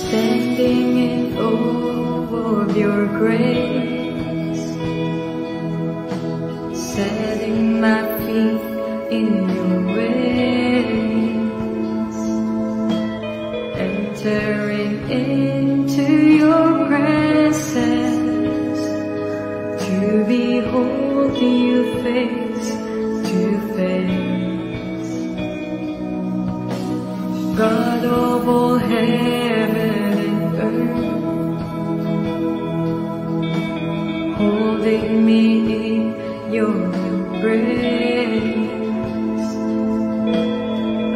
Standing in awe of your grace, setting my feet in your ways, entering into your presence, to behold you face to face. God of all heaven and earth, holding me in your embrace,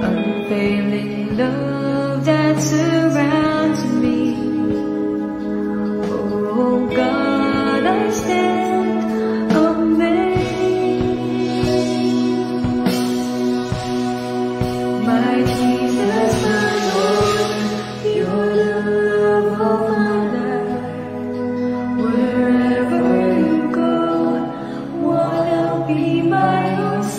unfailing love that surrounds me. Oh God, I stand amazed. My Jesus, my Lord, you're the love of my life. Wherever you go, wanna be by your side.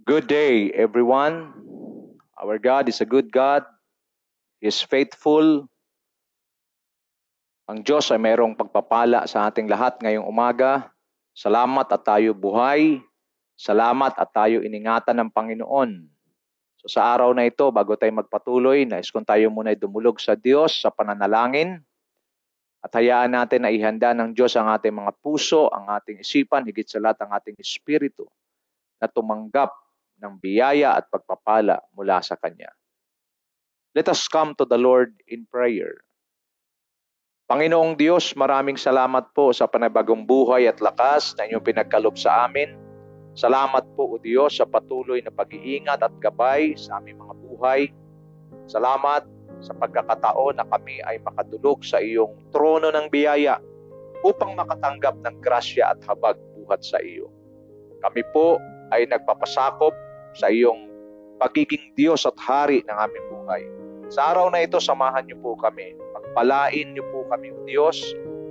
Good day, everyone. Our God is a good God. He is faithful. Ang Diyos ay mayroong pagpapala sa ating lahat ngayong umaga. Salamat at tayo buhay. Salamat at tayo iningatan ng Panginoon. So sa araw na ito, bago tayo magpatuloy, nais kong tayo muna dumulog sa Diyos sa pananalangin. At hayaan natin na ihanda ng Diyos ang ating mga puso, ang ating isipan, higit sa lahat ang ating espiritu na tumanggap ng biyaya at pagpapala mula sa Kanya. Let us come to the Lord in prayer. Panginoong Diyos, maraming salamat po sa panibagong buhay at lakas na inyong pinagkaloob sa amin. Salamat po, O Diyos, sa patuloy na pag-iingat at gabay sa aming mga buhay. Salamat sa pagkakataon na kami ay makadulog sa iyong trono ng biyaya upang makatanggap ng grasya at habag buhat sa iyo. Kami po ay nagpapasakop sa iyong pagiging Diyos at Hari ng aming buhay. Sa araw na ito, samahan niyo po kami. Pagpalain niyo po kami, O Diyos.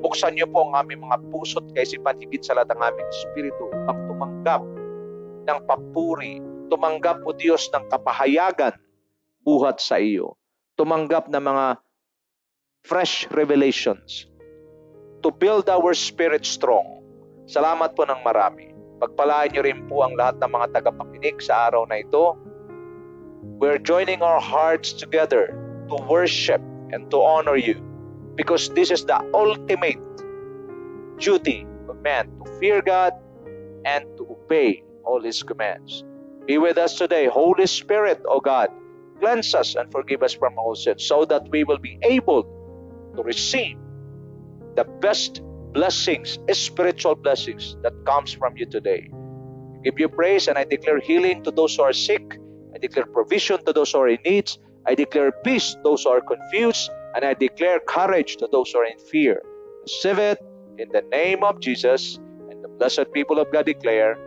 Buksan niyo po ang aming mga puso't kaisipan, higit sa lahat ang aming espiritu upang tumanggap ng papuri. Tumanggap, O Diyos, ng kapahayagan buhat sa iyo. Tumanggap ng mga fresh revelations to build our spirit strong. Salamat po ng marami. Pagpalain niyo rin po ang lahat ng mga tagapakinig sa araw na ito. We're joining our hearts together to worship and to honor you, because this is the ultimate duty of man, to fear God and to obey all His commands. Be with us today, Holy Spirit, O God. Cleanse us and forgive us from all sins, so that we will be able to receive the best blessings, spiritual blessings that comes from you today. I give you praise, and I declare healing to those who are sick. I declare provision to those who are in need. I declare peace to those who are confused, and I declare courage to those who are in fear. Receive it in the name of Jesus, and the blessed people of God declare,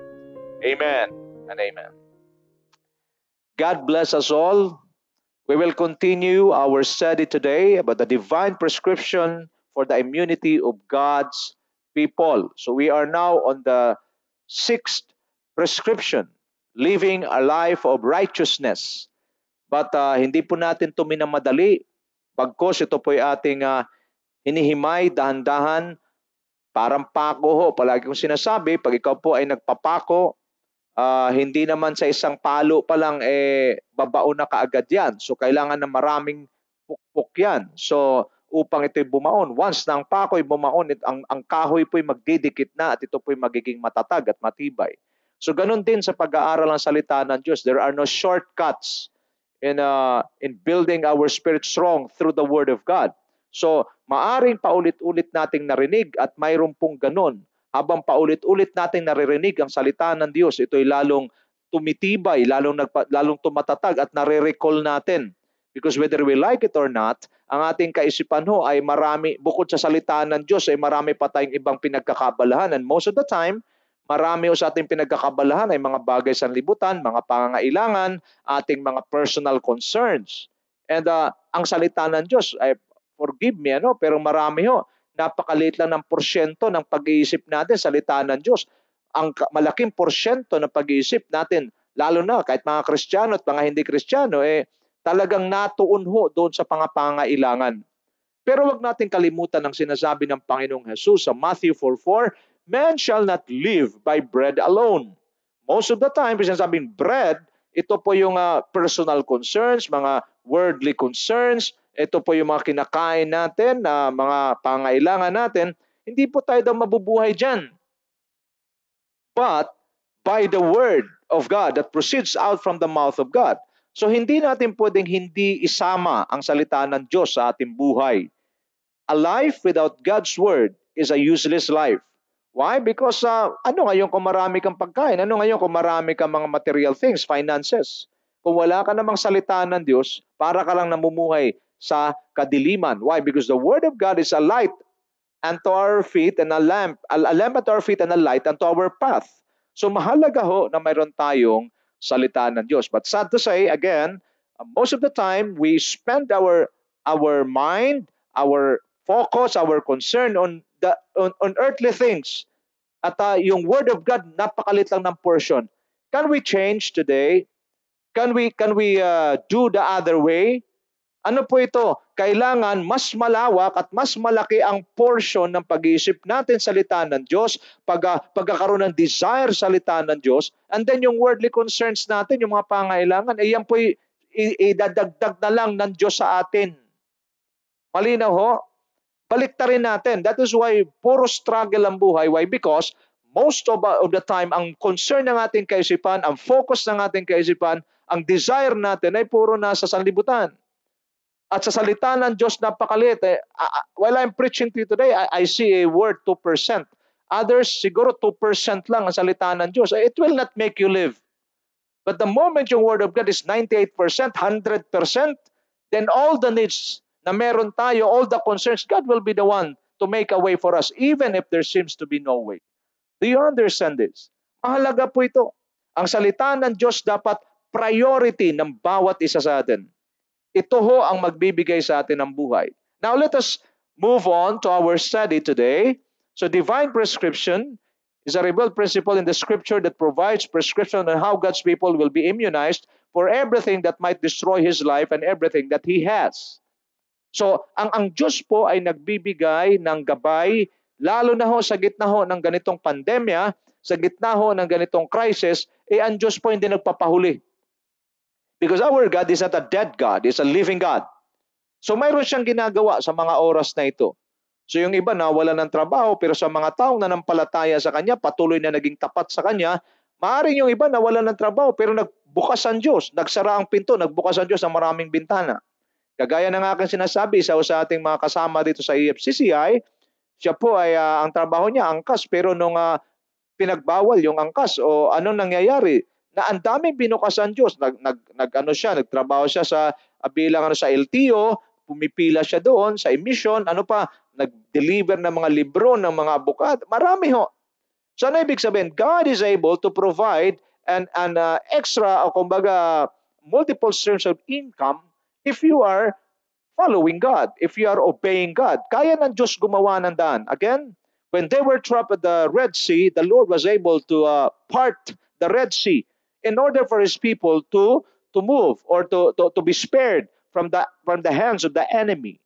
Amen and Amen. God bless us all. We will continue our study today about the divine prescription for the immunity of God's people. So we are now on the 6th prescription, living a life of righteousness. But hindi po natin ito minamadali. Bagkos ito po ay ating hinihimay, dahan-dahan, parang pako ho. Palagi kong sinasabi, pag ikaw po ay nagpapako, hindi naman sa isang palo pa lang babaon na kaagad yan. So kailangan na maraming pukpuk yan. So upang ito'y bumaon, once na ang pako ay bumaon, ang kahoy po'y magdidikit na at ito po'y magiging matatag at matibay. So ganun din sa pag-aaral ng salita ng Diyos. There are no shortcuts in building our spirit strong through the Word of God. So maaring paulit-ulit nating narinig at mayroon pong ganun. Habang paulit-ulit nating naririnig ang salita ng Diyos, ito'y lalong tumitibay, lalong tumatatag at nare-recall natin. Because whether we like it or not, ang ating kaisipan ho ay marami, bukod sa salita ng Diyos, ay marami pa tayong ibang pinagkakabalahan. And most of the time, marami ho sa ating pinagkakabalahan ay mga bagay sa libutan, mga pangangailangan, ating mga personal concerns. And ang salita ng Diyos ay, forgive me, pero marami ho, napakaliit lang ng porsyento ng pag-iisip natin, salita ng Diyos. Ang malaking porsyento ng pag-iisip natin, lalo na kahit mga Kristiyano at mga hindi Kristiyano, talagang natuon ho doon sa pangangailangan. Pero wag natin kalimutan ang sinasabi ng Panginoong Jesus sa Matthew 4:4, man shall not live by bread alone. Most of the time, sinasabing bread, ito po yung personal concerns, mga worldly concerns, ito po yung mga kinakain natin, mga pangailangan natin, hindi po tayo daw mabubuhay dyan. But by the word of God that proceeds out from the mouth of God. So hindi natin pwedeng hindi isama ang salita ng Diyos sa ating buhay. A life without God's word is a useless life. Why? Because ano ngayon kung marami kang pagkain? Ano ngayon kung marami kang mga material things, finances? Kung wala ka namang salita ng Diyos, para ka lang namumuhay sa kadiliman. Why? Because the Word of God is a light unto our feet and a lamp unto our feet and a light unto our path. So mahalaga ho na mayroon tayong salita ng Diyos. But sad to say, again, most of the time, we spend our mind, our focus, our concern on earthly things. At yung Word of God, napakalit lang ng portion. Can we change today? Can we do the other way? Ano po ito? Kailangan mas malawak at mas malaki ang portion ng pag-iisip natin sa salita ng Diyos, pagkakaroon ng desire sa salita ng Diyos, and then yung worldly concerns natin, yung mga pangailangan, yan po idadagdag na lang ng Diyos sa atin. Malinaw ho? Baliktarin natin. That is why puro struggle ang buhay. Why? Because most of the time, ang concern ng ating kaisipan, ang focus ng ating kaisipan, ang desire natin ay puro nasa sanlibutan. At sa salita ng Diyos, napakalit. While I'm preaching to you today, I see a word 2%. Others, siguro 2% lang ang salita ng Diyos. It will not make you live. But the moment yung word of God is 98%, 100%, then all the needs na meron tayo, all the concerns, God will be the one to make a way for us, even if there seems to be no way. Do you understand this? Mahalaga po ito. Ang salita ng Diyos dapat priority ng bawat isa sa atin. Ito ho ang magbibigay sa atin ng buhay. Now let us move on to our study today. So divine prescription is a revealed principle in the scripture that provides prescription on how God's people will be immunized for everything that might destroy his life and everything that he has. So, ang Diyos po ay nagbibigay ng gabay, lalo na ho sa gitna ho ng ganitong pandemya, sa gitna ho ng ganitong crisis, ang Diyos po hindi nagpapahuli. Because our God is not a dead God, is a living God. So, mayroon siyang ginagawa sa mga oras na ito. So, yung iba nawala ng trabaho, pero sa mga taong nanampalataya sa Kanya, patuloy na naging tapat sa Kanya, maaaring yung iba nawala ng trabaho, pero nagbukas ang Diyos, nagsara ang pinto, nagbukas ang Diyos ng maraming bintana. Kagaya ng aking sinasabi, isa sa ating mga kasama dito sa EFCCI, siya po ay ang trabaho niya angkas, pero nung pinagbawal yung angkas o anong nangyayari, na ang daming binukasan Diyos. Nagtrabaho siya sa bilang sa LTO, pumipila siya doon sa emission, nag-deliver ng mga libro ng mga abogado. Marami ho. So ano ibig sabihin? God is able to provide an extra o kumbaga multiple streams of income if you are following God, if you are obeying God. Kaya ng Diyos gumawa ng daan. Again, when they were trapped at the Red Sea, the Lord was able to part the Red Sea in order for His people to move or to be spared from the hands of the enemy.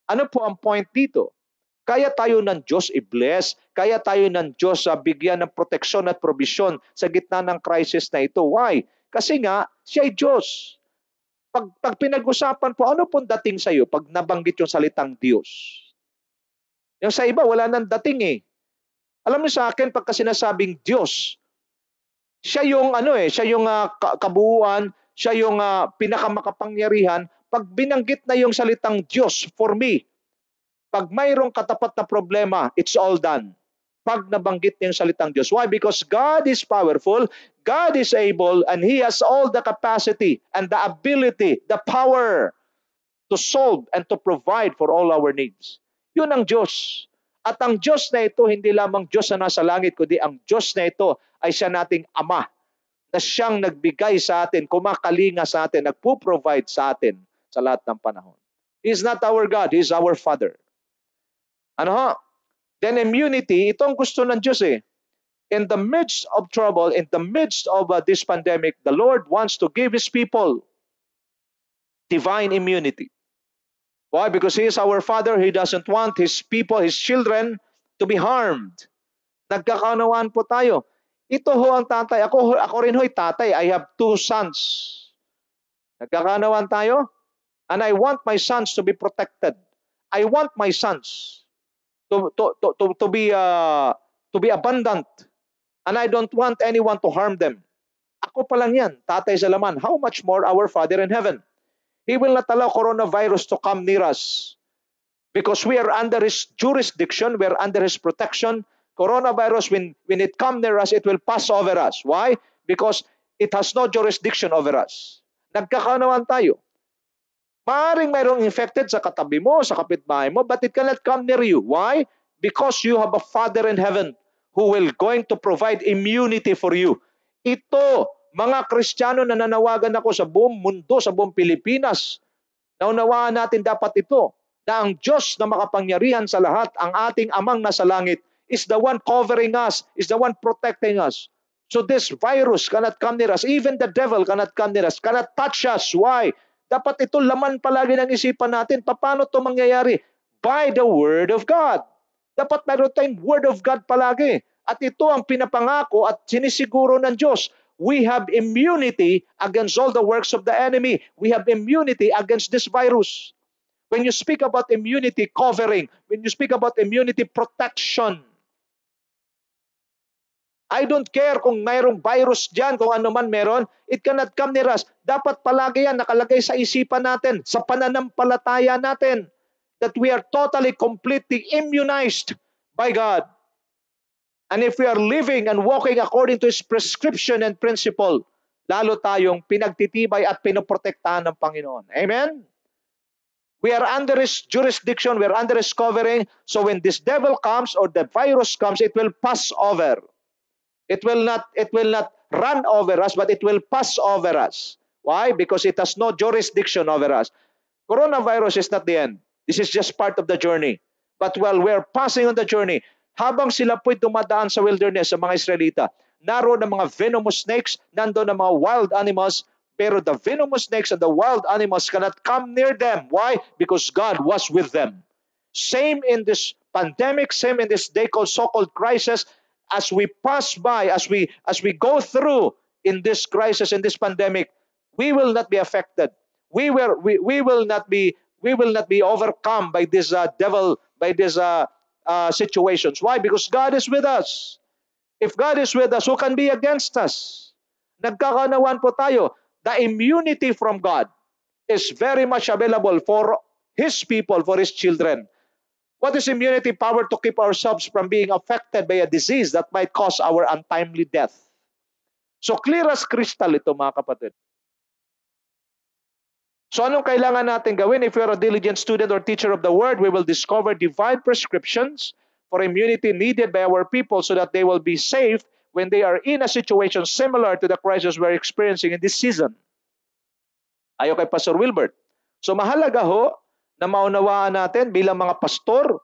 Ano po ang point dito? Kaya tayo ng Diyos i-bless, kaya tayo ng Diyos bigyan ng proteksyon at provision sa gitna ng crisis na ito. Why? Kasi nga, siya ay Diyos. Pag pinag-usapan po, ano pong dating sa iyo pag nabanggit yung salitang Diyos? Yung sa iba, wala nang dating eh. Alam niyo sa akin, pagka sinasabing Diyos, siya yung siya yung kabuuan, siya yung pinakamakapangyarihan. Pag binanggit na yung salitang Diyos for me, pag mayroong katapat na problema, it's all done. Pag nabanggit niya yung salitang Diyos. Why? Because God is powerful, God is able, and He has all the capacity and the ability, the power to solve and to provide for all our needs. Yun ang Diyos. At ang Diyos na ito, hindi lamang Diyos na nasa langit, kundi ang Diyos na ito ay siya nating Ama, na siyang nagbigay sa atin, kumakalinga sa atin, nagpo-provide sa atin sa lahat ng panahon. He is not our God, He is our Father. Ano ho? Then immunity, ito ang gusto ng Diyos eh. In the midst of trouble, in the midst of this pandemic, the Lord wants to give His people divine immunity. Why? Because He is our Father. He doesn't want His people, His children, to be harmed. Nagkakaunawaan po tayo. Ito ho ang tatay. Ako rin ho'y tatay. I have 2 sons. Nagkakaunawaan tayo? And I want my sons to be protected. I want my sons to be abundant. And I don't want anyone to harm them. Ako pa lang yan, tatay sa laman. How much more our Father in heaven? He will not allow coronavirus to come near us. Because we are under His jurisdiction, we are under His protection. Coronavirus, when it comes near us, it will pass over us. Why? Because it has no jurisdiction over us. Nagkakaunawaan tayo. Maaring mayroong infected sa katabi mo, sa kapitbahay mo, but it cannot come near you. Why? Because you have a Father in heaven who will going to provide immunity for you. Ito, mga Kristiyano na nanawagan ako sa buong mundo, sa buong Pilipinas, naunawaan natin dapat ito, na ang Diyos na makapangyarihan sa lahat, ang ating Amang nasa langit, is the one covering us, is the one protecting us. So this virus cannot come near us. Even the devil cannot come near us, cannot touch us. Why? Dapat ito laman palagi ng isipan natin. Paano ito mangyayari? By the Word of God. Dapat mayroon tayong Word of God palagi. At ito ang pinapangako at sinisiguro ng Diyos. We have immunity against all the works of the enemy. We have immunity against this virus. When you speak about immunity covering, when you speak about immunity protection, I don't care kung mayroong virus dyan, kung ano man meron, it cannot come near us. Dapat palagi yan nakalagay sa isipan natin, sa pananampalataya natin, that we are totally, completely immunized by God. And if we are living and walking according to His prescription and principle, lalo tayong pinagtitibay at pinoprotektahan ng Panginoon. Amen? We are under His jurisdiction, we are under His covering, so when this devil comes or the virus comes, it will pass over. It will not run over us, but it will pass over us. Why? Because it has no jurisdiction over us. Coronavirus is not the end. This is just part of the journey. But while we're passing on the journey, habang sila po'y dumadaan sa wilderness, sa mga Israelita, naroon ang mga venomous snakes, nandoon ang mga wild animals, pero the venomous snakes and the wild animals cannot come near them. Why? Because God was with them. Same in this pandemic, same in this day called so-called crisis. As we pass by, as we go through in this crisis, in this pandemic, we will not be affected. We will not be overcome by this devil, by these situations. Why? Because God is with us. If God is with us, who can be against us? Nagkakaunawaan po tayo. The immunity from God is very much available for His people, for His children. What is immunity? Power to keep ourselves from being affected by a disease that might cause our untimely death. So clear as crystal ito, mga kapatid. So anong kailangan natin gawin? If we are a diligent student or teacher of the Word, we will discover divine prescriptions for immunity needed by our people so that they will be safe when they are in a situation similar to the crisis we're experiencing in this season. Ayo kay Pastor Wilbert. So mahalaga ho na maunawaan natin bilang mga pastor,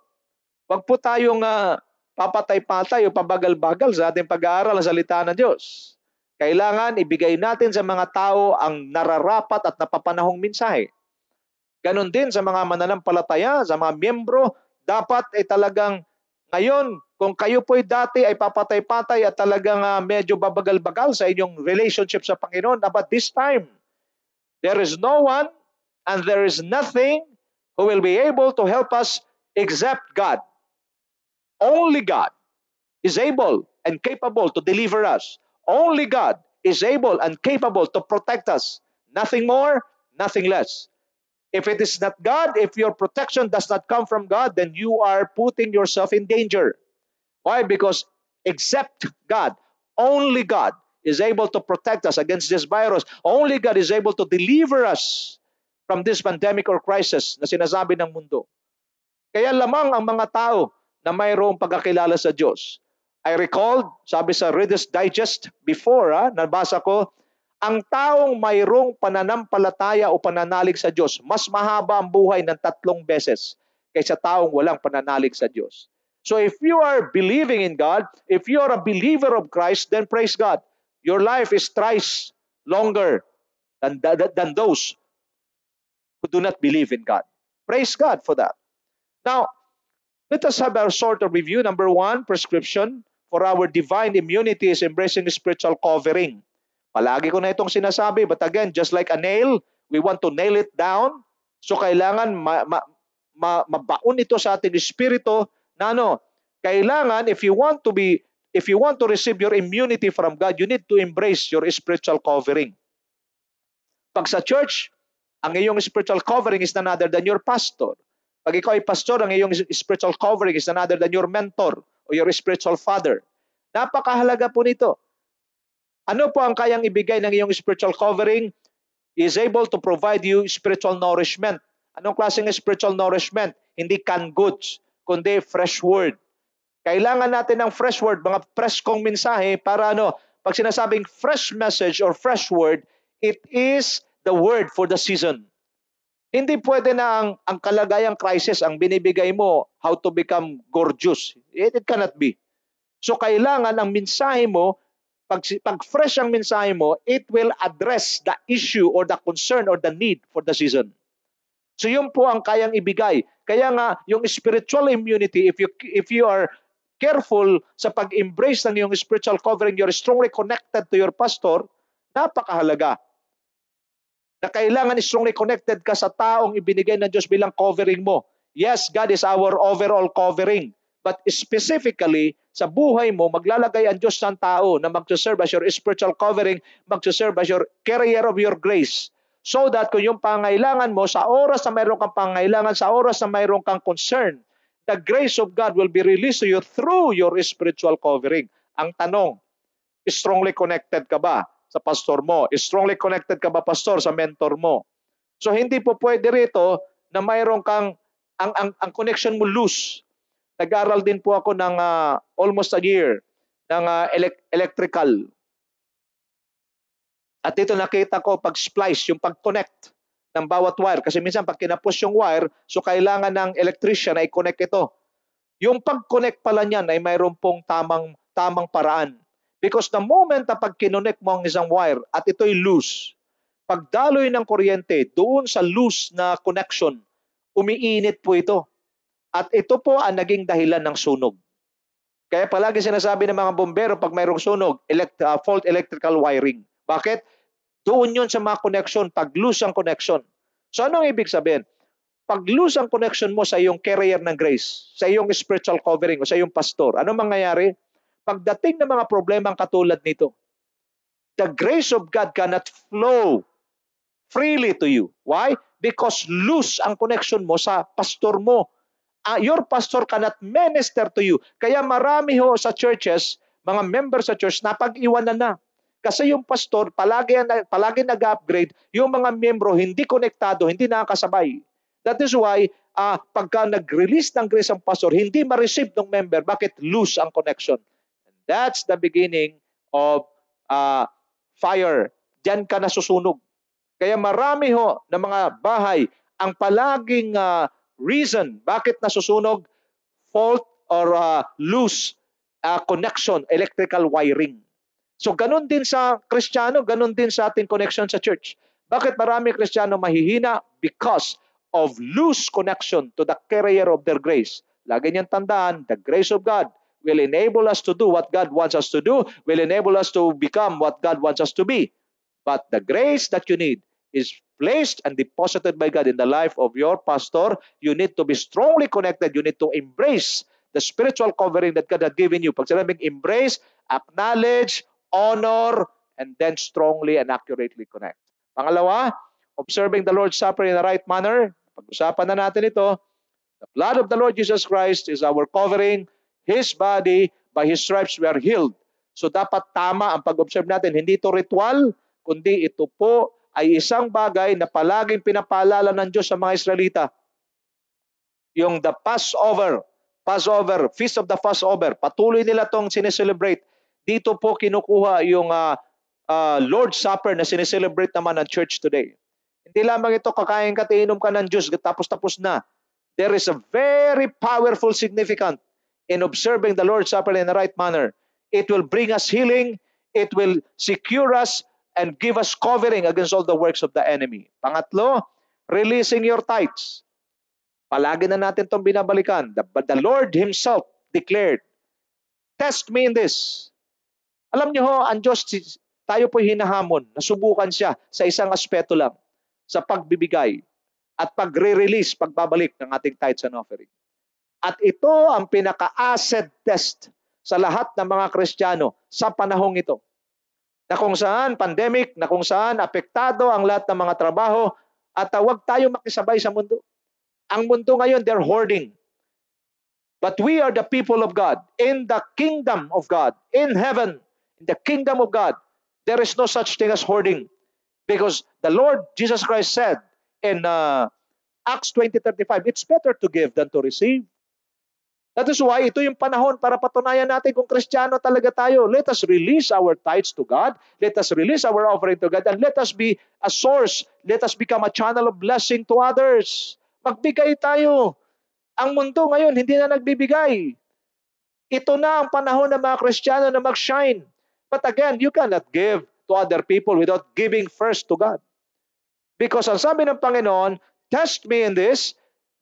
wag po tayong papatay-patay o pabagal-bagal sa ating pag-aaral ng salita ng Diyos. Kailangan ibigay natin sa mga tao ang nararapat at napapanahong mensahe. Ganon din sa mga mananampalataya, sa mga miyembro, dapat ay talagang ngayon, kung kayo po'y dati ay papatay-patay at talagang medyo babagal-bagal sa inyong relationship sa Panginoon, but this time, there is no one and there is nothing who will be able to help us except God. Only God is able and capable to deliver us. Only God is able and capable to protect us. Nothing more, nothing less. If it is not God, if your protection does not come from God, then you are putting yourself in danger. Why? Because except God, only God is able to protect us against this virus. Only God is able to deliver us from this pandemic or crisis na sinasabi ng mundo. Kaya lamang ang mga tao na mayroong pagkakilala sa Diyos. I recalled, sabi sa Reader's Digest before, nabasa ko, ang taong mayroong pananampalataya o pananalig sa Diyos, mas mahaba ang buhay ng 3 beses kaysa taong walang pananalig sa Diyos. So if you are believing in God, if you are a believer of Christ, then praise God. Your life is thrice longer than those who do not believe in God. Praise God for that. Now, let us have a sort of review. Number 1, prescription for our divine immunity is embracing spiritual covering. Palagi ko na itong sinasabi, but again, just like a nail, we want to nail it down. So kailangan mabaon ito sa ating espiritu na kailangan if you want to receive your immunity from God, you need to embrace your spiritual covering. Pag sa church, ang iyong spiritual covering is none other than your pastor. Pag ikaw ay pastor, ang iyong spiritual covering is none other than your mentor o your spiritual father. Napakahalaga po nito. Ano po ang kayang ibigay ng iyong spiritual covering? He is able to provide you spiritual nourishment. Anong klaseng spiritual nourishment? Hindi canned goods, kundi fresh word. Kailangan natin ng fresh word, mga preskong mensahe para pag sinasabing fresh message or fresh word, it is the word for the season. Hindi pwede na ang kalagayang crisis ang binibigay mo, how to become gorgeous. It cannot be. So kailangan ang mensahe mo Pag fresh ang mensahe mo, it will address the issue or the concern or the need for the season. So yun po ang kayang ibigay. Kaya nga, yung spiritual immunity, if you are careful sa pag-embrace ng yung spiritual covering, you're strongly connected to your pastor, napakahalaga. Na kailangan strongly connected ka sa taong ibinigay ng Diyos bilang covering mo. Yes, God is our overall covering. But specifically, sa buhay mo, maglalagay ang Diyos ng tao na mag-serve as your spiritual covering, mag-serve as your carrier of your grace. So that kung yung pangailangan mo, sa oras na mayroon kang pangailangan, sa oras na mayroon kang concern, the grace of God will be released to you through your spiritual covering. Ang tanong, strongly connected ka ba sa pastor mo? Strongly connected ka ba, pastor, sa mentor mo? So hindi po pwede rito na mayroon kang ang connection mo loose. Nag-aral din po ako ng almost a year ng electrical. At dito nakita ko pag-splice, yung pag-connect ng bawat wire. Kasi minsan pag kinapos yung wire, so kailangan ng electrician na i-connect ito. Yung pag-connect pala niyan ay mayroon pong tamang paraan. Because the moment na pag kinonect mo ang isang wire at ito'y loose, pagdaloy ng kuryente doon sa loose na connection, umiinit po ito. At ito po ang naging dahilan ng sunog. Kaya palagi sinasabi ng mga bombero pag mayroong sunog, fault electrical wiring. Bakit? Doon yun sa mga connection, pag loose ang connection. So ano ang ibig sabihin? Pag loose ang connection mo sa iyong carrier ng grace, sa iyong spiritual covering o sa iyong pastor, ano mangyayari? Pagdating ng mga problemang katulad nito, the grace of God cannot flow freely to you. Why? Because loose ang connection mo sa pastor mo. Your pastor cannot minister to you. Kaya marami ho sa churches, mga members sa church, napag-iwanan na. Kasi yung pastor, palagi nag-upgrade, yung mga membro hindi konektado, hindi nakakasabay. That is why, pagka nag-release ng grace ang pastor, hindi ma-receive ng member. Bakit? Loose ang connection. And that's the beginning of fire. Diyan ka nasusunog. Kaya marami ho na mga bahay, ang palaging reason bakit nasusunog, fault or loose connection, electrical wiring. So ganun din sa Kristiyano, ganun din sa ating connection sa church. Bakit marami Kristiyano mahihina? Because of loose connection to the carrier of their grace. Lagi niyang tandaan, the grace of God will enable us to do what God wants us to do, will enable us to become what God wants us to be. But the grace that you need is placed and deposited by God in the life of your pastor. You need to be strongly connected. You need to embrace the spiritual covering that God has given you. Pag sinabing embrace, acknowledge, honor, and then strongly and accurately connect. Pangalawa, observing the Lord's Supper in the right manner. Pag-usapan na natin ito. The blood of the Lord Jesus Christ is our covering. His body, by His stripes we are healed. So dapat tama ang pag-observe natin. Hindi ito ritual, kundi ito po ay isang bagay na palaging pinapaalala ng Diyos sa mga Israelita. Yung the Passover, Feast of the Passover, patuloy nila itong sineselebrate. Dito po kinukuha yung Lord's Supper na sineselebrate naman ng church today. Hindi lamang ito kakain ka, iinom ka ng Diyos, tapos na. There is a very powerful significance in observing the Lord's Supper in the right manner. It will bring us healing, it will secure us, and give us covering against all the works of the enemy. Pangatlo, releasing your tithes. Palagi na natin itong binabalikan. But the Lord Himself declared, test me in this. Alam niyo ho, ang Diyos, tayo po'y hinahamon, nasubukan siya sa isang aspeto lang, sa pagbibigay at pagre-release, pagbabalik ng ating tithes and offering. At ito ang pinaka-acid test sa lahat ng mga Kristiyano sa panahong ito. Na kung saan pandemic, na kung saan apektado ang lahat ng mga trabaho at huwag tayo makisabay sa mundo. Ang mundo ngayon, they're hoarding. But we are the people of God, in the kingdom of God, in heaven, in the kingdom of God. There is no such thing as hoarding. Because the Lord Jesus Christ said in Acts 20:35, it's better to give than to receive. That is why ito yung panahon para patunayan natin kung Kristiyano talaga tayo. Let us release our tithes to God. Let us release our offering to God. And let us be a source. Let us become a channel of blessing to others. Magbigay tayo. Ang mundo ngayon hindi na nagbibigay. Ito na ang panahon ng mga Kristiyano na mag-shine. But again, you cannot give to other people without giving first to God. Because ang sabi ng Panginoon, test me in this,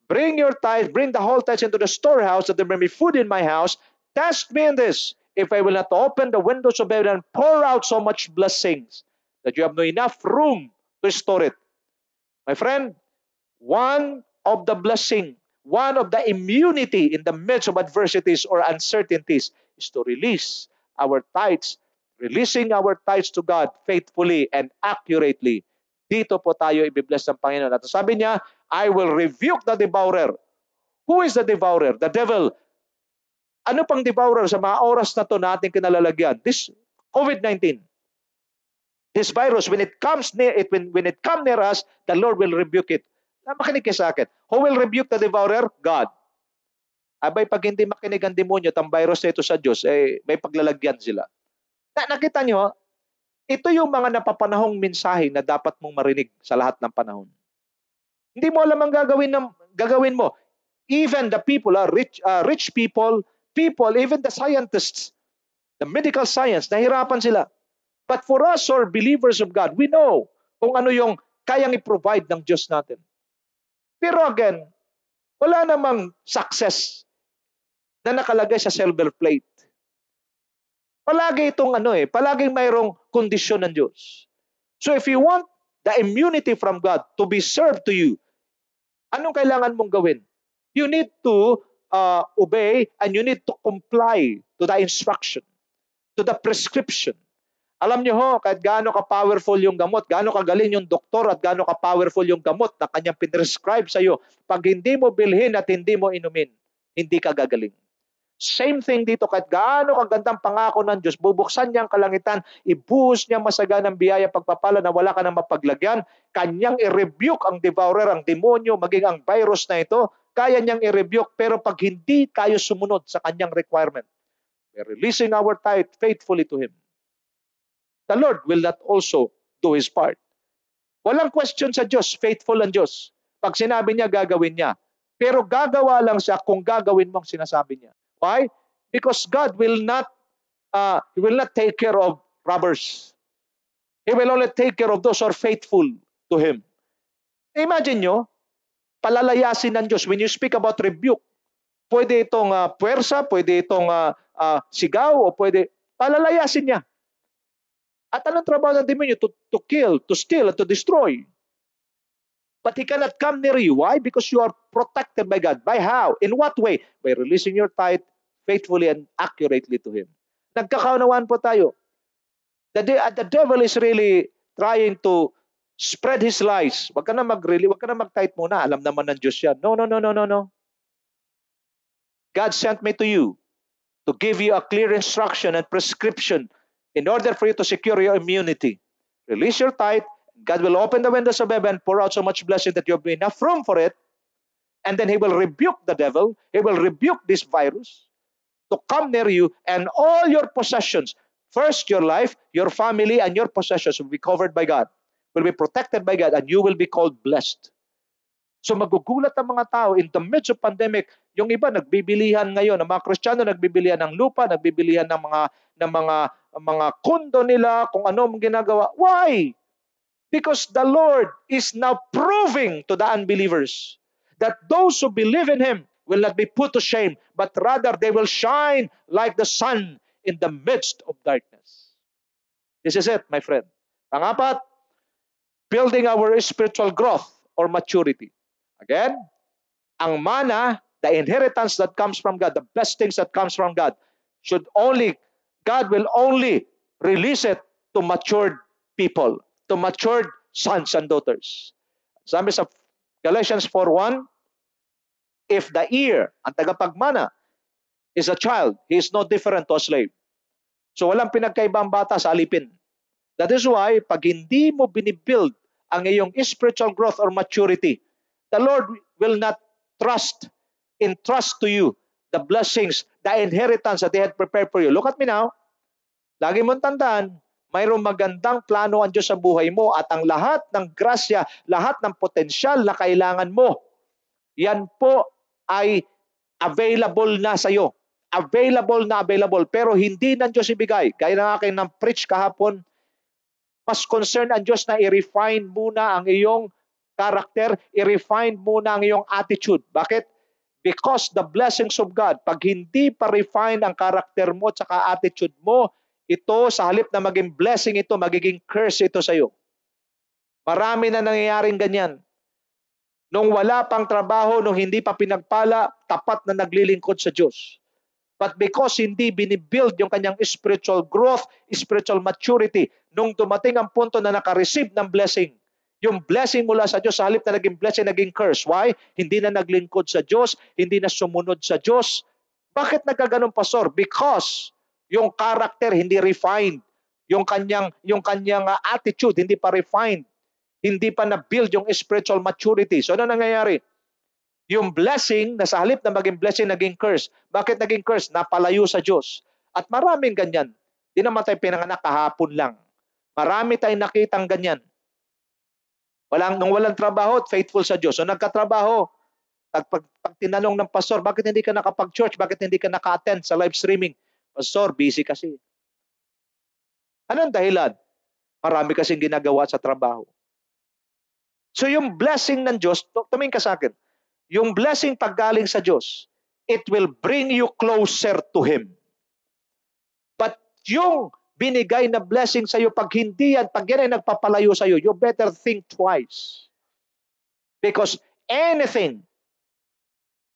bring your tithes, bring the whole tithes into the storehouse that there may be food in my house. Test me in this, if I will not open the windows of heaven and pour out so much blessings that you have no enough room to store it. My friend, one of the blessing, one of the immunity in the midst of adversities or uncertainties is to release our tithes, releasing our tithes to God faithfully and accurately. Dito po tayo ibibless ng Panginoon. At sabi niya, I will rebuke the devourer. Who is the devourer? The devil. Ano pang devourer sa mga oras na to natin kinalalagyan? This COVID-19. This virus, when it comes near us, the Lord will rebuke it. Makinig kayo sa akin. Who will rebuke the devourer? God. Abay, pag hindi makinig ang demonyo at ang virus na ito sa Diyos, may paglalagyan sila. Nakita nyo, ito yung mga napapanahong mensahe na dapat mong marinig sa lahat ng panahon. Hindi mo alam ang gagawin mo. Even the people, rich people, even the scientists, the medical science, nahirapan sila. But for us or believers of God, we know kung ano yung kayang i-provide ng Diyos natin. Pero again, wala namang success na nakalagay sa silver plate. Palagi itong palaging mayroong kondisyon ng Diyos. So if you want the immunity from God to be served to you, anong kailangan mong gawin? You need to obey and you need to comply to the instruction, to the prescription. Alam niyo ho, kahit gaano ka-powerful yung gamot, gaano kagaling yung doktor at gaano ka-powerful yung gamot na kanyang pinrescribe sa iyo, pag hindi mo bilhin at hindi mo inumin, hindi ka gagaling. Same thing dito, kahit gaano kagandang pangako ng Diyos, bubuksan niya ang kalangitan, ibuhos niya masaganang biyaya pagpapala na wala ka nang mapaglagyan, kanyang i-rebuke ang devourer, ang demonyo, maging ang virus na ito, kaya niyang i-rebuke, pero pag hindi tayo sumunod sa kanyang requirement, we're releasing our tithe faithfully to Him. The Lord will not also do His part. Walang question sa Diyos, faithful ang Diyos. Pag sinabi niya, gagawin niya. Pero gagawa lang siya kung gagawin mo ang sinasabi niya. Why? Because God will not take care of robbers. He will only take care of those who are faithful to Him. Imagine nyo, palalayasin ng Diyos. When you speak about rebuke, pwede itong puwersa, pwede itong sigaw, o pwede, palalayasin niya. At anong trabaho ng demonyo? To kill, to steal, and to destroy. But he cannot come near you. Why? Because you are protected by God. By how? In what way? By releasing your tithe faithfully and accurately to Him. Nagkakaunawaan po tayo. The devil is really trying to spread his lies. Wag ka na mag-tithe muna. Alam naman ng Diyos yan. No. God sent me to you to give you a clear instruction and prescription in order for you to secure your immunity. Release your tithe. God will open the windows of heaven, pour out so much blessing that you have enough room for it. And then He will rebuke the devil. He will rebuke this virus to come near you, and all your possessions, first your life, your family, and your possessions will be covered by God, will be protected by God, and you will be called blessed. So magugulat ang mga tao in the midst of pandemic. Yung iba nagbibilihan ngayon, ang mga Kristiyano nagbibilihan ng lupa, nagbibilihan ng mga kondo nila, kung ano ang ginagawa. Why? Because the Lord is now proving to the unbelievers that those who believe in Him will not be put to shame, but rather they will shine like the sun in the midst of darkness. This is it, my friend. Pangapat, building our spiritual growth or maturity. Again, ang mana, the inheritance that comes from God, the blessings that comes from God, God will only release it to matured people, to matured sons and daughters. Sabi sa Galatians 4:1, if the ear, ang tagapagmana, is a child, he is no different to a slave. So walang pinagkaibang bata sa alipin. That is why, pag hindi mo binibuild ang iyong spiritual growth or maturity, the Lord will not entrust to you the blessings, the inheritance that He had prepared for you. Look at me now. Lagi mong tandaan, mayroong magandang plano ang Diyos sa buhay mo at ang lahat ng grasya, lahat ng potensyal na kailangan mo, yan po ay available na sa iyo. available, pero hindi ng Diyos ibigay. Gaya ng aking preach kahapon, mas concerned ang Diyos na i-refine muna ang iyong character, i-refine muna ang iyong attitude. Bakit? Because the blessings of God, pag hindi pa refine ang character mo at saka attitude mo, ito sa halip na maging blessing ito, magiging curse ito sa iyo. Marami na nangyayaring ganyan. Nung wala pang trabaho, nung hindi pa pinagpala, tapat na naglilingkod sa Diyos. But because hindi binibuild yung kanyang spiritual growth, spiritual maturity, nung dumating ang punto na nakareceive ng blessing, yung blessing mula sa Diyos, sa halip na naging blessing, naging curse. Why? Hindi na naglingkod sa Diyos, hindi na sumunod sa Diyos. Bakit nagkaganon, Pastor? Because yung character hindi refined. Yung kanyang attitude hindi pa refined. Hindi pa na-build yung spiritual maturity. So ano nangyayari? Yung blessing, na sa halip na maging blessing, naging curse. Bakit naging curse? Napalayo sa Diyos. At maraming ganyan. Di naman tayo pinanganak kahapon lang. Marami tayong nakitang ganyan. Nung walang trabaho, faithful sa Diyos. So nagkatrabaho, pag tinanong ng pastor, bakit hindi ka nakapag-church? Bakit hindi ka naka-attend sa live streaming? Pastor, busy kasi. Anong dahilan? Marami kasing ginagawa sa trabaho. So yung blessing ng Diyos, tumingin ka sa akin, yung blessing paggaling sa Diyos, it will bring you closer to Him. But yung binigay na blessing sa iyo, pag hindi yan, pag yan ay nagpapalayo sa iyo, you better think twice. Because anything,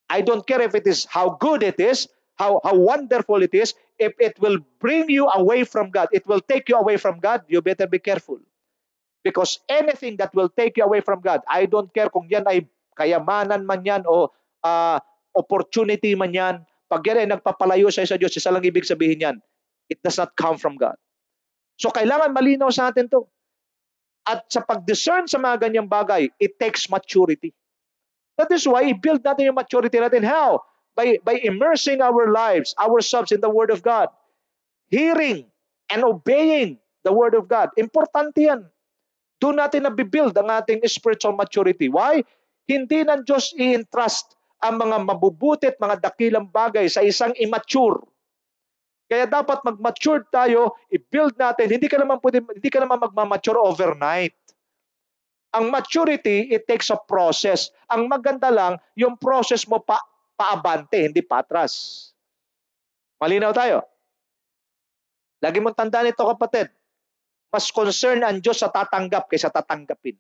I don't care if it is how good it is, how wonderful it is, if it will bring you away from God, it will take you away from God, you better be careful. Because anything that will take you away from God, I don't care kung yan ay kayamanan man yan o opportunity man yan, pag yan ay nagpapalayo sa Diyos, isa lang ibig sabihin yan, it does not come from God. So kailangan malinaw sa atin to. At sa pag-discern sa mga ganyang bagay, it takes maturity. That is why i-build natin yung maturity natin. How? By immersing our lives, ourselves in the Word of God. Hearing and obeying the Word of God. Importante yan. Doon natin na-build ang ating spiritual maturity. Why? Hindi ng Diyos i-entrust ang mga mabubuti at mga dakilang bagay sa isang immature. Kaya dapat mag-mature tayo, i-build natin. Hindi ka naman magma-mature overnight. Ang maturity, it takes a process. Ang maganda lang, yung process mo paabante, hindi patras. Malinaw tayo? Lagi mong tandaan ito, kapatid. Mas concern ang Diyos sa tatanggap kaysa tatanggapin.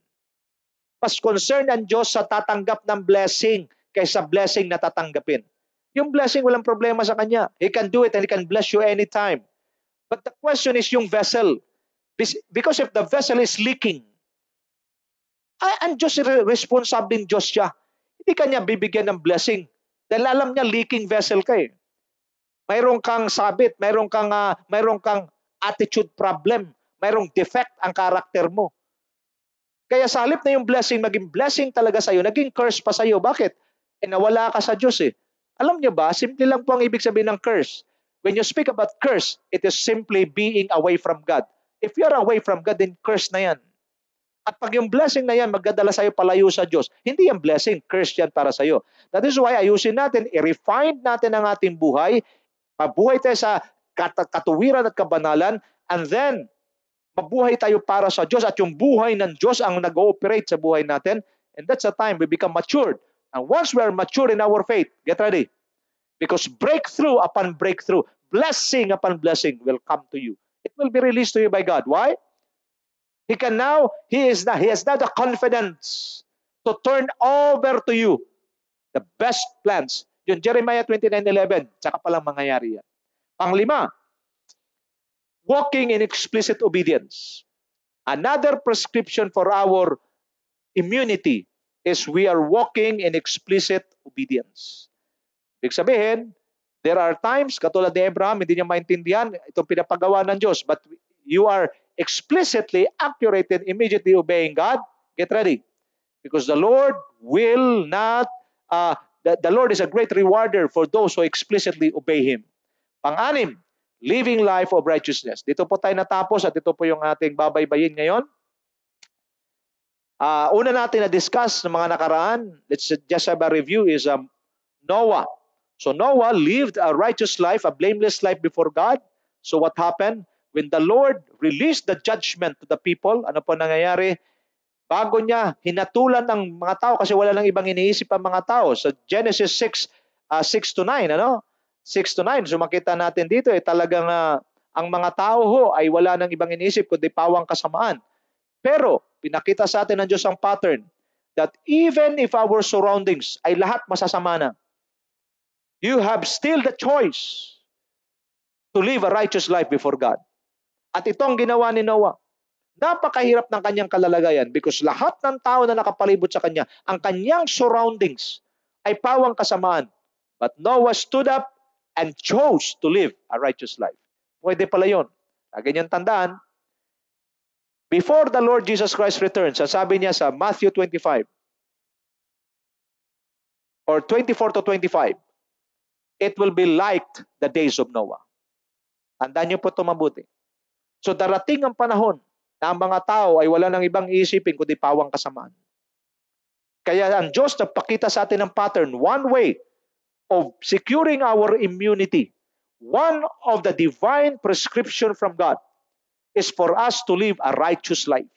Mas concern ang Diyos sa tatanggap ng blessing kaysa blessing na tatanggapin. Yung blessing, walang problema sa Kanya. He can do it and He can bless you anytime. But the question is yung vessel. Because if the vessel is leaking, ang Diyos, responsabling Diyos siya. Hindi Kanya bibigyan ng blessing. Dahil alam niya, leaking vessel ka eh. Mayroon kang sabit, mayroon kang attitude problem, mayroong defect ang karakter mo. Kaya sa halip na yung blessing, maging blessing talaga sa'yo, naging curse pa sa'yo. Bakit? Nawala ka sa Diyos eh. Alam niyo ba, simple lang po ang ibig sabihin ng curse. When you speak about curse, it is simply being away from God. If you're away from God, then curse na yan. At pag yung blessing na yan, magdadala sa'yo palayo sa Diyos, hindi yung blessing, curse yan para sa'yo. That is why ayusin natin, i-refine natin ang ating buhay, mabuhay tayo sa katuwiran at kabanalan, and then, mabuhay tayo para sa Diyos at yung buhay ng Diyos ang nag-ooperate sa buhay natin. And that's the time we become matured. And once we are mature in our faith, get ready. Because breakthrough upon breakthrough, blessing upon blessing will come to you. It will be released to you by God. Why? He has now the confidence to turn over to you the best plans. Yung Jeremiah 29:11, tsaka palang mangyayari yan. Panglima, walking in explicit obedience. Another prescription for our immunity is we are walking in explicit obedience. Ibig sabihin, there are times, katulad ni Abraham, hindi niya maintindihan itong pinapagawa ng Diyos, but you are explicitly accurate and immediately obeying God. Get ready. Because the Lord will not, the Lord is a great rewarder for those who explicitly obey Him. Pang-anim, living life of righteousness. Dito po tayo natapos at ito po yung ating babaybayin ngayon. Una natin na-discuss ng mga nakaraan, let's just have a review, is Noah. So Noah lived a righteous life, a blameless life before God. So what happened? When the Lord released the judgment to the people, ano po nangyayari? Bago niya hinatulan ng mga tao kasi wala nang ibang iniisip ang mga tao. Sa Genesis 6, 6 to 9, ano? 6 to 9. So makita natin dito, talagang ang mga tao ho ay wala nang ibang iniisip kundi pawang kasamaan. Pero pinakita sa atin ng Diyos ang pattern that even if our surroundings ay lahat masasama na, you have still the choice to live a righteous life before God. At ito ang ginawa ni Noah. Napakahirap ng kanyang kalalagayan because lahat ng tao na nakapalibot sa kanya, ang kanyang surroundings ay pawang kasamaan. But Noah stood up and chose to live a righteous life. Pwede pala yun. Lagi niyong tandaan, before the Lord Jesus Christ returns, sabi niya sa Matthew 25 or 24 to 25, it will be like the days of Noah. Tandaan niyo po ito mabuti. So darating ang panahon na ang mga tao ay wala nang ibang iisipin kundi pawang kasamaan. Kaya ang Diyos nagpakita sa atin ng pattern, one way of securing our immunity, one of the divine prescription from God is for us to live a righteous life.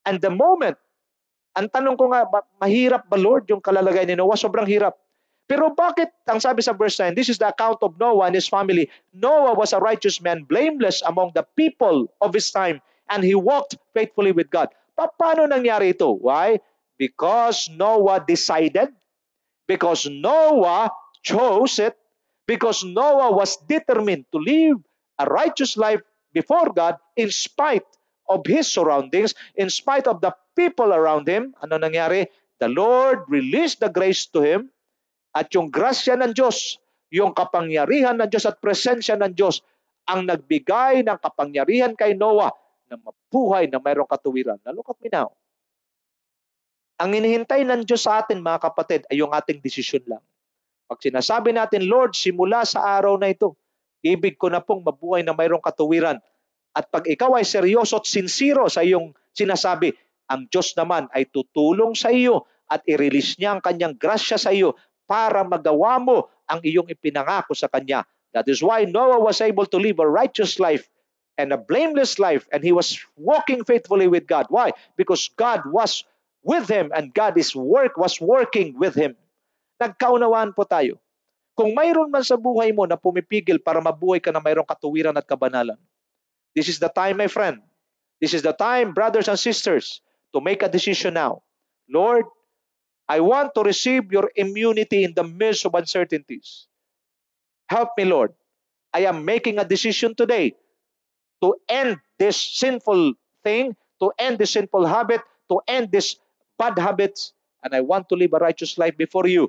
And the moment, ang tanong ko nga, mahirap ba Lord yung kalalagay ni Noah? Sobrang hirap. Pero bakit, ang sabi sa verse 9, this is the account of Noah and his family. Noah was a righteous man, blameless among the people of his time, and he walked faithfully with God. Paano nangyari ito? Why? Because Noah decided, because Noah chose it, because Noah was determined to live a righteous life before God in spite of his surroundings, in spite of the people around him. Ano nangyari? The Lord released the grace to him. At yung grasya ng Diyos, yung kapangyarihan ng Diyos at presensya ng Diyos ang nagbigay ng kapangyarihan kay Noah na mabuhay na mayroong katuwiran. Now look at me now. Ang inihintay ng Diyos sa atin mga kapatid ay yung ating desisyon lang. Pag sinasabi natin, Lord, simula sa araw na ito, ibig ko na pong mabuhay na mayroong katuwiran. At pag ikaw ay seryoso at sincero sa iyong sinasabi, ang Diyos naman ay tutulong sa iyo at i-release niya ang kanyang grasya sa iyo para magawa mo ang iyong ipinangako sa Kanya. That is why Noah was able to live a righteous life and a blameless life, and he was walking faithfully with God. Why? Because God was with him and God was working with him. Nagkaunawaan po tayo. Kung mayroon man sa buhay mo na pumipigil para mabuhay ka na mayroong katuwiran at kabanalan, this is the time, my friend. This is the time, brothers and sisters, to make a decision now. Lord, I want to receive your immunity in the midst of uncertainties. Help me, Lord. I am making a decision today to end this sinful thing, to end this sinful habit, to end these bad habits, and I want to live a righteous life before you.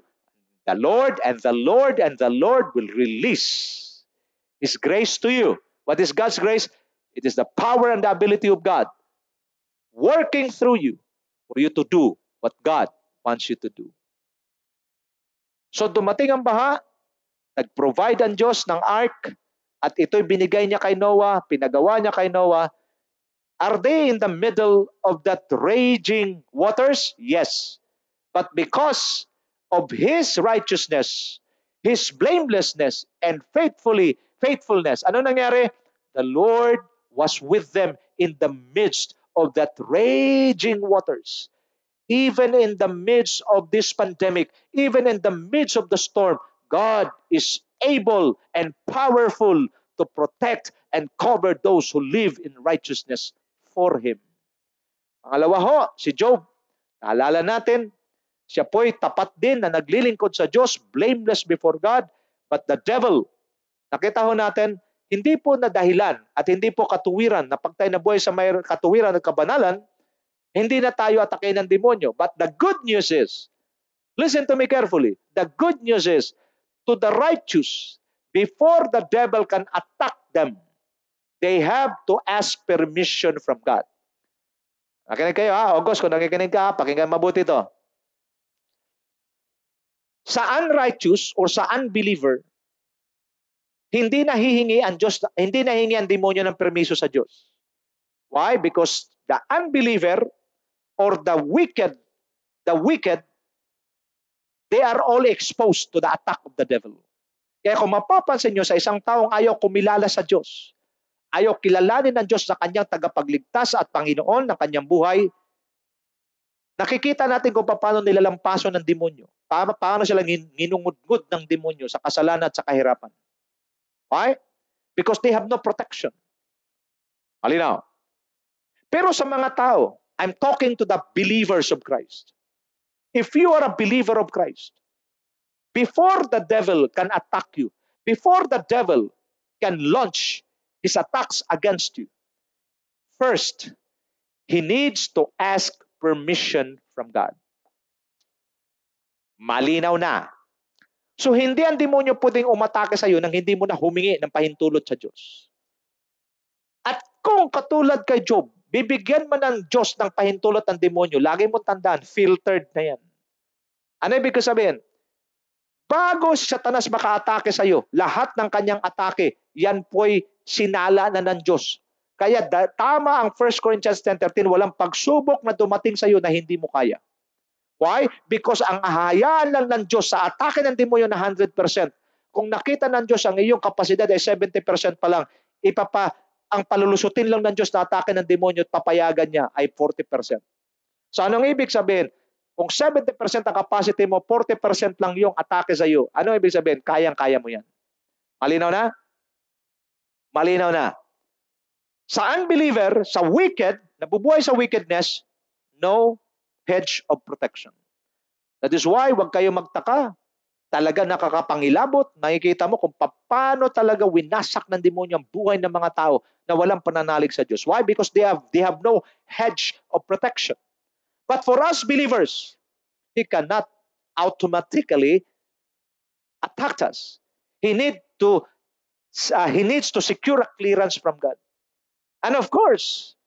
The Lord and the Lord and the Lord will release His grace to you. What is God's grace? It is the power and the ability of God working through you for you to do what God wants you to do. So dumating ang baha, nag-provide ang Diyos ng ark, at ito'y binigay niya kay Noah, pinagawa niya kay Noah. Are they in the middle of that raging waters? Yes. But because of his righteousness, his blamelessness, and faithfulness, ano nangyari? The Lord was with them in the midst of that raging waters. Even in the midst of this pandemic, even in the midst of the storm, God is able and powerful to protect and cover those who live in righteousness for Him. Pangalawa ho, si Job. Naalala natin, siya po'y tapat din na naglilingkod sa Diyos, blameless before God, but the devil, nakita ho natin, hindi po na dahilan at hindi po katuwiran na pag tayo nabuhay sa may katuwiran at kabanalan, hindi na tayo atake ng demonyo. But the good news is, listen to me carefully, the good news is, to the righteous, before the devil can attack them, they have to ask permission from God. Nakinig kayo ha, August, kung nakikinig ka, pakinggan mabuti ito. Sa unrighteous or sa unbeliever, hindi nahihingi ang Diyos, hindi nahihingi ang demonyo ng permiso sa Diyos. Why? Because the unbeliever or the wicked they are all exposed to the attack of the devil. Kaya kung mapapansin nyo sa isang taong ayaw kumilala sa Diyos, ayaw kilalanin ng Diyos na kanyang tagapagligtas at Panginoon ng kanyang buhay, nakikita natin kung paano nilalampaso ng demonyo. Paano sila ninungudgud ng demonyo sa kasalanan at sa kahirapan. Why? Because they have no protection. Malinaw. Pero sa mga tao, I'm talking to the believers of Christ. If you are a believer of Christ, before the devil can attack you, before the devil can launch his attacks against you, first, he needs to ask permission from God. Malinaw na. So hindi ang demonyo pwedeng umatake sa iyo nang hindi mo na humingi ng pahintulot sa Diyos. At kung katulad kay Job, bibigyan mo ng Diyos ng pahintulot ng demonyo, lagi mo tandaan, filtered na yan. Ano ibig sabihin? Bago si Satanas maka-atake sa iyo, lahat ng kanyang atake, yan po'y sinala na ng Diyos. Kaya tama ang 1 Corinthians 10:13, walang pagsubok na dumating sa iyo na hindi mo kaya. Why? Because ang ahayaan lang ng Diyos sa atake ng demonyo na 100%. Kung nakita ng Diyos ang iyong kapasidad ay 70% pa lang, ang palulusutin lang ng Diyos na atake ng demonyo at papayagan niya ay 40%. So anong ibig sabihin? Kung 70% ang capacity mo, 40% lang yung atake sa iyo. Ano ibig sabihin? Kayang-kaya mo yan. Malinaw na? Malinaw na. Sa unbeliever, sa wicked, nabubuhay sa wickedness, no hedge of protection. That is why, huwag kayo magtaka. Talaga nakakapangilabot. Nakikita mo kung paano talaga winasak ng demonyo ang buhay ng mga tao na walang pananalig sa Diyos. Why? Because they have no hedge of protection. But for us believers, He cannot automatically attack us. He needs to secure a clearance from God. And of course,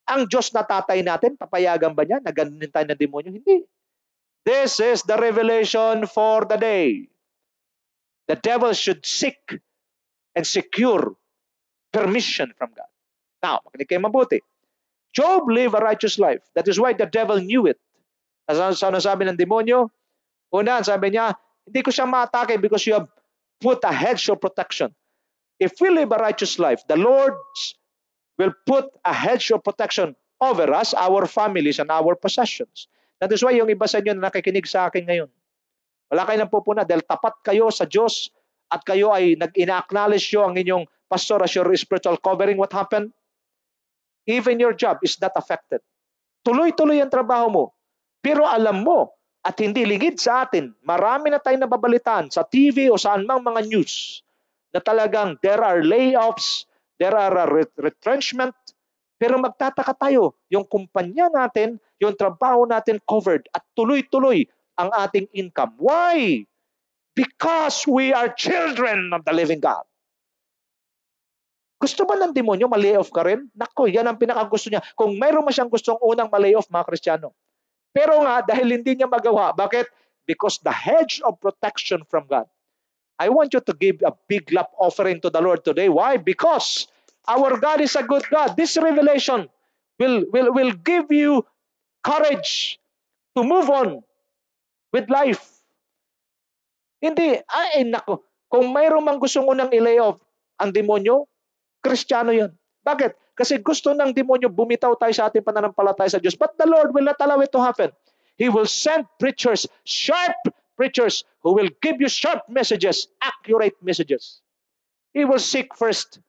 ang Diyos na tatay natin, papayagan ba niya na ganunin tayo ng demonyo? Hindi. This is the revelation for the day. The devil should seek and secure permission from God. Now, makinig kayo mabuti. Job lived a righteous life. That is why the devil knew it. Ano sabi ng demonyo? Una, sabi niya, hindi ko siya ma-atake because you have put a hedge of protection. If we live a righteous life, the Lord will put a hedge of protection over us, our families, and our possessions. That is why yung iba sa inyo na nakikinig sa akin ngayon, wala kayo nang pupuna dahil tapat kayo sa Diyos at kayo ay ina-acknowledge nyo ang inyong pastor as your spiritual covering. What happened? Even your job is not affected. Tuloy-tuloy ang trabaho mo. Pero alam mo, at hindi lingid sa atin, marami na tayong nababalitaan sa TV o saan mang mga news na talagang there are layoffs, there are retrenchment, pero magtataka tayo, yung kumpanya natin, yung trabaho natin covered at tuloy-tuloy ang ating income. Why? Because we are children of the living God. Gusto ba ng demonyo ma-layoff ka rin? Nako, yan ang pinakagusto niya. Kung mayroon man siyang gustong unang ma-layoff, mga Kristiyano. Pero nga, dahil hindi niya magawa. Bakit? Because the hedge of protection from God. I want you to give a big love offering to the Lord today. Why? Because our God is a good God. This revelation will give you courage to move on with life. Hindi, nako. Kung mayroon mang gustong unang i-layoff ang demonyo, Kristiyano yan. Bakit? Kasi gusto ng demonyo bumitaw tayo sa ating pananampalataya sa Diyos. But the Lord will not allow it to happen. He will send preachers, sharp preachers, who will give you sharp messages, accurate messages. He will seek first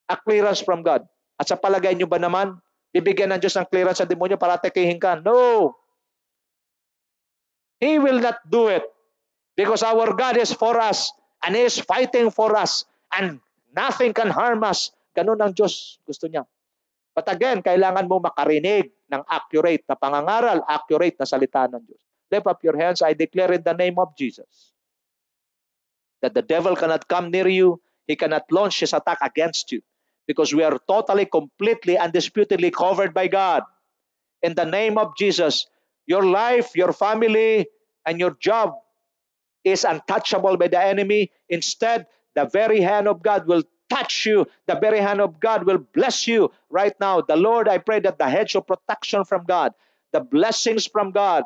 a clearance from God. At sa palagay nyo ba naman, bibigyan ng Diyos ng clearance sa demonyo para atakihin ka? No! He will not do it. Because our God is for us, and He is fighting for us, and nothing can harm us. Ganun ang Diyos gusto niya. But again, kailangan mo makarinig ng accurate na pangangaral, accurate na salita ng Diyos. Lift up your hands. I declare in the name of Jesus that the devil cannot come near you. He cannot launch his attack against you because we are totally, completely, undisputedly covered by God. In the name of Jesus, your life, your family, and your job is untouchable by the enemy. Instead, the very hand of God will touch you. The very hand of God will bless you right now. The Lord, I pray that the hedge of protection from God, the blessings from God,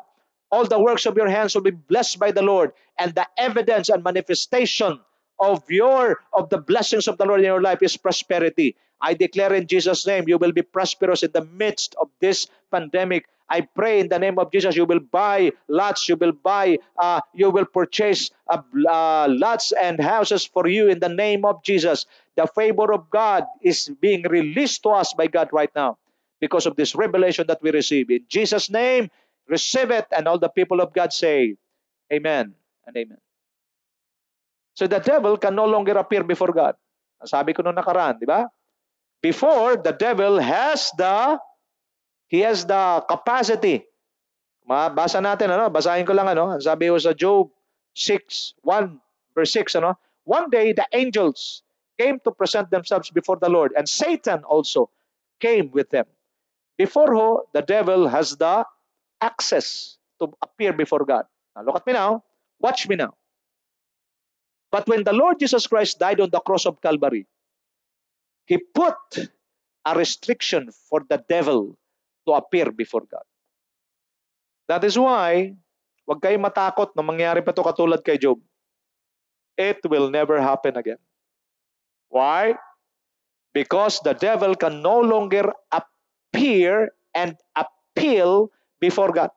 All the works of your hands will be blessed by the Lord, and the evidence and manifestation of the blessings of the Lord in your life is prosperity. I declare in Jesus' name, you will be prosperous in the midst of this pandemic. I pray in the name of Jesus, you will buy lots, you will purchase lots and houses for you in the name of Jesus. The favor of God is being released to us by God right now because of this revelation that we receive. In Jesus' name, receive it, and all the people of God say, Amen and Amen. So the devil can no longer appear before God. Sabi ko nung nakaraan, di ba? Before, the devil has the capacity. Mabasa natin, basahin ko lang, sabi ko sa Job 6:1 verse 6, one day the angels came to present themselves before the Lord, and Satan also came with them. Before the devil has the access to appear before God. Now, look at me now. Watch me now. But when the Lord Jesus Christ died on the cross of Calvary, He put a restriction for the devil to appear before God. That is why, huwag kayong matakot na mangyari pa ito katulad kay Job. It will never happen again. Why? Because the devil can no longer appear and appeal before God.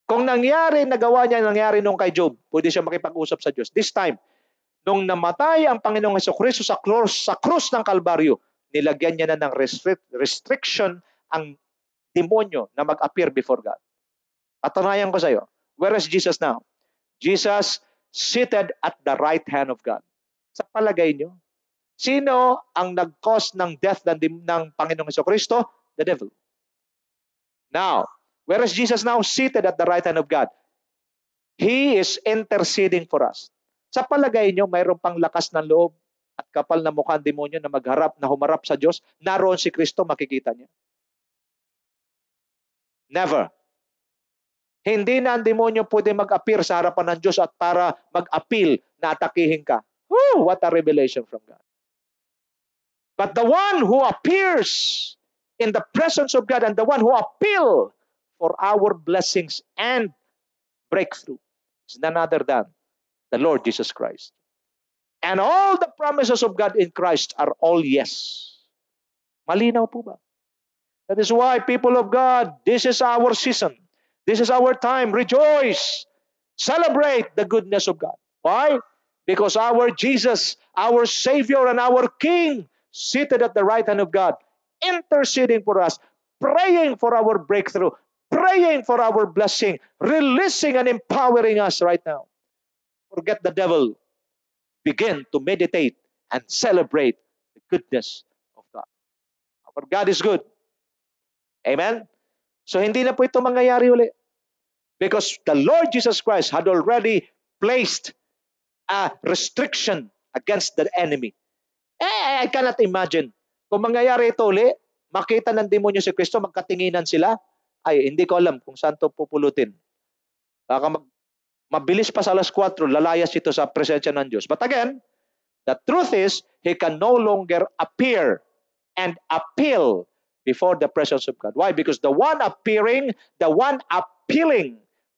Kung nagawa niya nung kay Job, pwede siya makipag-usap sa Diyos. This time, nung namatay ang Panginoong Hesukristo sa krus ng Kalbaryo, nilagyan niya na ng restriction ang demonyo na mag-appear before God. Patunayan ko sa iyo, where is Jesus now? Jesus seated at the right hand of God. Sa palagay niyo, sino ang nag-cause ng death ng Panginoong Hesukristo? The devil. Now, where is Jesus now? Seated at the right hand of God. He is interceding for us. Sa palagay niyo, mayroon pang lakas ng loob at kapal na mukhang demonyo na humarap sa Diyos, naroon si Kristo, makikita niya. Never. Hindi na ang demonyo pwede mag-appear sa harapan ng Diyos at para mag-appeal na atakihin ka. Woo! What a revelation from God. But the one who appears in the presence of God and the one who appeal for our blessings and breakthrough is none other than the Lord Jesus Christ. And all the promises of God in Christ are all yes. Malinaw po ba? That is why, people of God, this is our season. This is our time. Rejoice. Celebrate the goodness of God. Why? Because our Jesus, our Savior and our King, seated at the right hand of God, interceding for us, praying for our breakthrough, praying for our blessing, releasing and empowering us right now. Forget the devil. Begin to meditate and celebrate the goodness of God. Our God is good. Amen? So hindi na po ito mangyayari uli. Because the Lord Jesus Christ had already placed a restriction against the enemy. I cannot imagine. Kung mangyayari ito uli, makita ng demonyo si Kristo, magkatinginan sila, ay hindi ko alam kung saan ito pupulutin. Baka mabilis pa sa alas 4, lalayas ito sa presensya ng Diyos. But again, the truth is, he can no longer appear and appeal before the presence of God. Why? Because the one appealing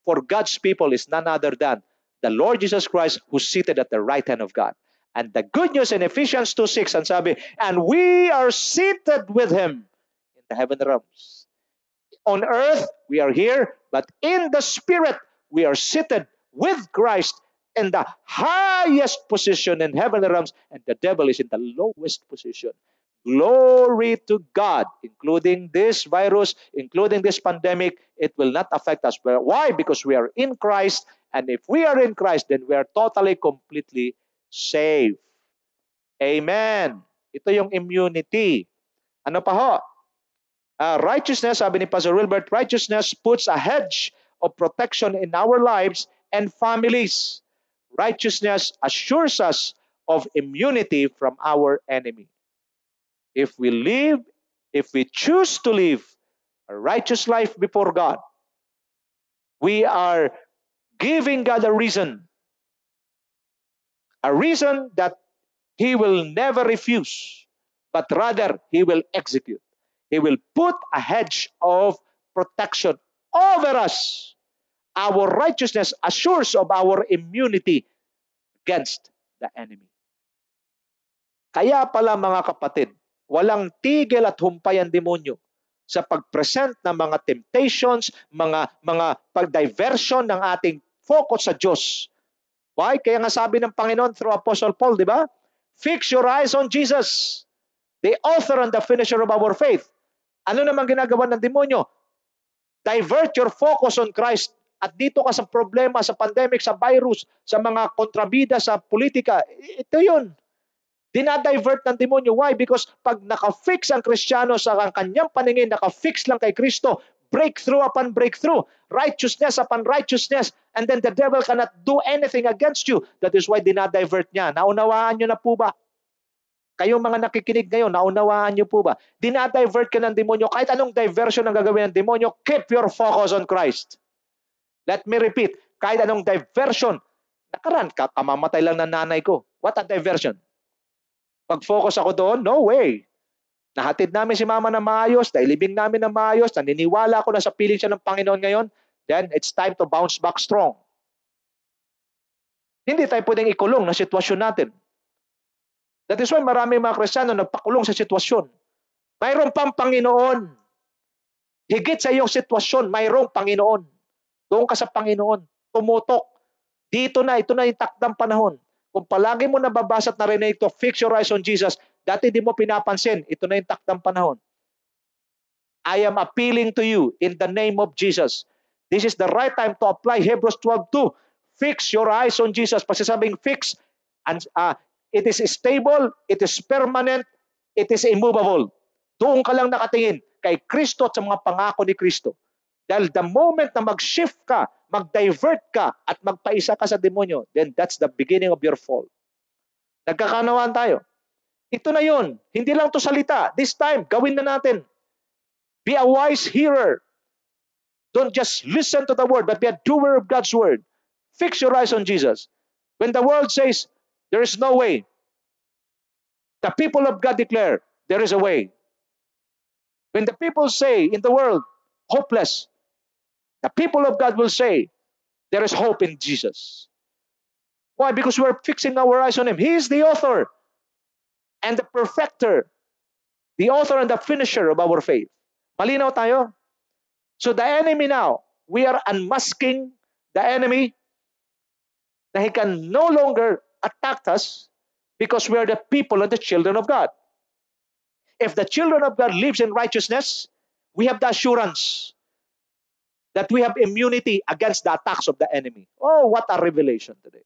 for God's people is none other than the Lord Jesus Christ, who's seated at the right hand of God. And the good news in Ephesians 2:6, ang sabi, and we are seated with Him in the heaven realms. On earth, we are here, but in the Spirit, we are seated with Christ in the highest position in heaven realms, and the devil is in the lowest position. Glory to God, including this virus, including this pandemic, it will not affect us. Why? Because we are in Christ, and if we are in Christ, then we are totally, completely saved. Amen. Ito yung immunity. Ano pa ho? Righteousness, sabi ni Pastor Wilbert, righteousness puts a hedge of protection in our lives and families. Righteousness assures us of immunity from our enemy. If we choose to live a righteous life before God, we are giving God a reason that He will never refuse, but rather He will execute. He will put a hedge of protection over us Our righteousness assures of our immunity against the enemy. Kaya pala mga kapatid, walang tigil at humpay ang demonyo sa pag-present ng mga temptations, mga pag-diversion ng ating focus sa Diyos. Why? Kaya nga sabi ng Panginoon through Apostle Paul, di ba? Fix your eyes on Jesus, the author and the finisher of our faith. Ano naman ginagawa ng demonyo? Divert your focus on Christ. At dito ka sa problema, sa pandemic, sa virus, sa mga kontrabida, sa politika. Ito yun. Dinadivert ng demonyo. Why? Because pag nakafix ang Kristiyano sa kanyang paningin, nakafix lang kay Kristo, breakthrough upon breakthrough, righteousness upon righteousness, and then the devil cannot do anything against you. That is why dinadivert niya. Naunawaan nyo na po ba? Kayong mga nakikinig ngayon, naunawaan nyo po ba? Dinadivert ka ng demonyo. Kahit anong diversion ang gagawin ng demonyo, keep your focus on Christ. Let me repeat, kahit anong diversion, nakaraan, kamamatay lang ng nanay ko. What a diversion? Pag-focus ako doon, no way. Nahatid namin si mama na maayos, nailibing namin na maayos, naniniwala ako na sa piling siya ng Panginoon ngayon, then it's time to bounce back strong. Hindi tayo pwedeng ikulong na sitwasyon natin. That is why maraming mga Kristiyano nagpakulong sa sitwasyon. Mayroon pang Panginoon. Higit sa iyong sitwasyon, mayroong Panginoon. Doon ka sa Panginoon, tumutok. Ito na yung takdang panahon. Kung palagi mo nababasa at narinig ito, fix your eyes on Jesus, dati di mo pinapansin, ito na yung takdang panahon. I am appealing to you in the name of Jesus. This is the right time to apply Hebrews 12:2. Fix your eyes on Jesus. Pasasabing fix, and it is stable, it is permanent, it is immovable. Doon ka lang nakatingin kay Kristo at sa mga pangako ni Kristo. Dahil the moment na mag-shift ka, mag-divert ka, at magpaisa ka sa demonyo, then that's the beginning of your fall. Nagkakanawaan tayo. Ito na yun. Hindi lang to salita. This time, gawin na natin. Be a wise hearer. Don't just listen to the word, but be a doer of God's word. Fix your eyes on Jesus. When the world says, there is no way, the people of God declare, there is a way. When the people say in the world, hopeless, the people of God will say, there is hope in Jesus. Why? Because we're fixing our eyes on Him. He is the author and the perfecter, the author and the finisher of our faith. Malinaw tayo? So the enemy now, we are unmasking the enemy that he can no longer attack us because we are the people and the children of God. If the children of God lives in righteousness, we have the assurance that we have immunity against the attacks of the enemy. Oh, what a revelation today.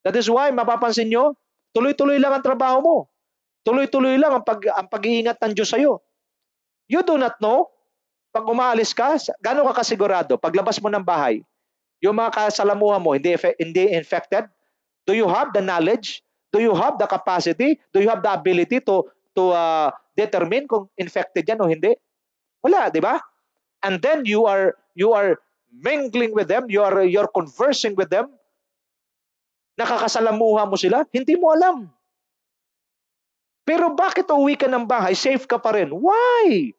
That is why, mapapansin nyo, tuloy-tuloy lang ang trabaho mo. Tuloy-tuloy lang ang pag-iingat ng Diyos sa'yo. You do not know, pag umaalis ka, gano'n ka kasigurado, paglabas mo ng bahay, yung mga kasalamuhan mo, hindi infected? Do you have the knowledge? Do you have the capacity? Do you have the ability to determine kung infected yan o hindi? Wala, di ba? And then you are mingling with them, you're conversing with them. Nakakasalamuha mo sila, hindi mo alam. Pero bakit uwi ka ng bahay, safe ka pa rin? Why?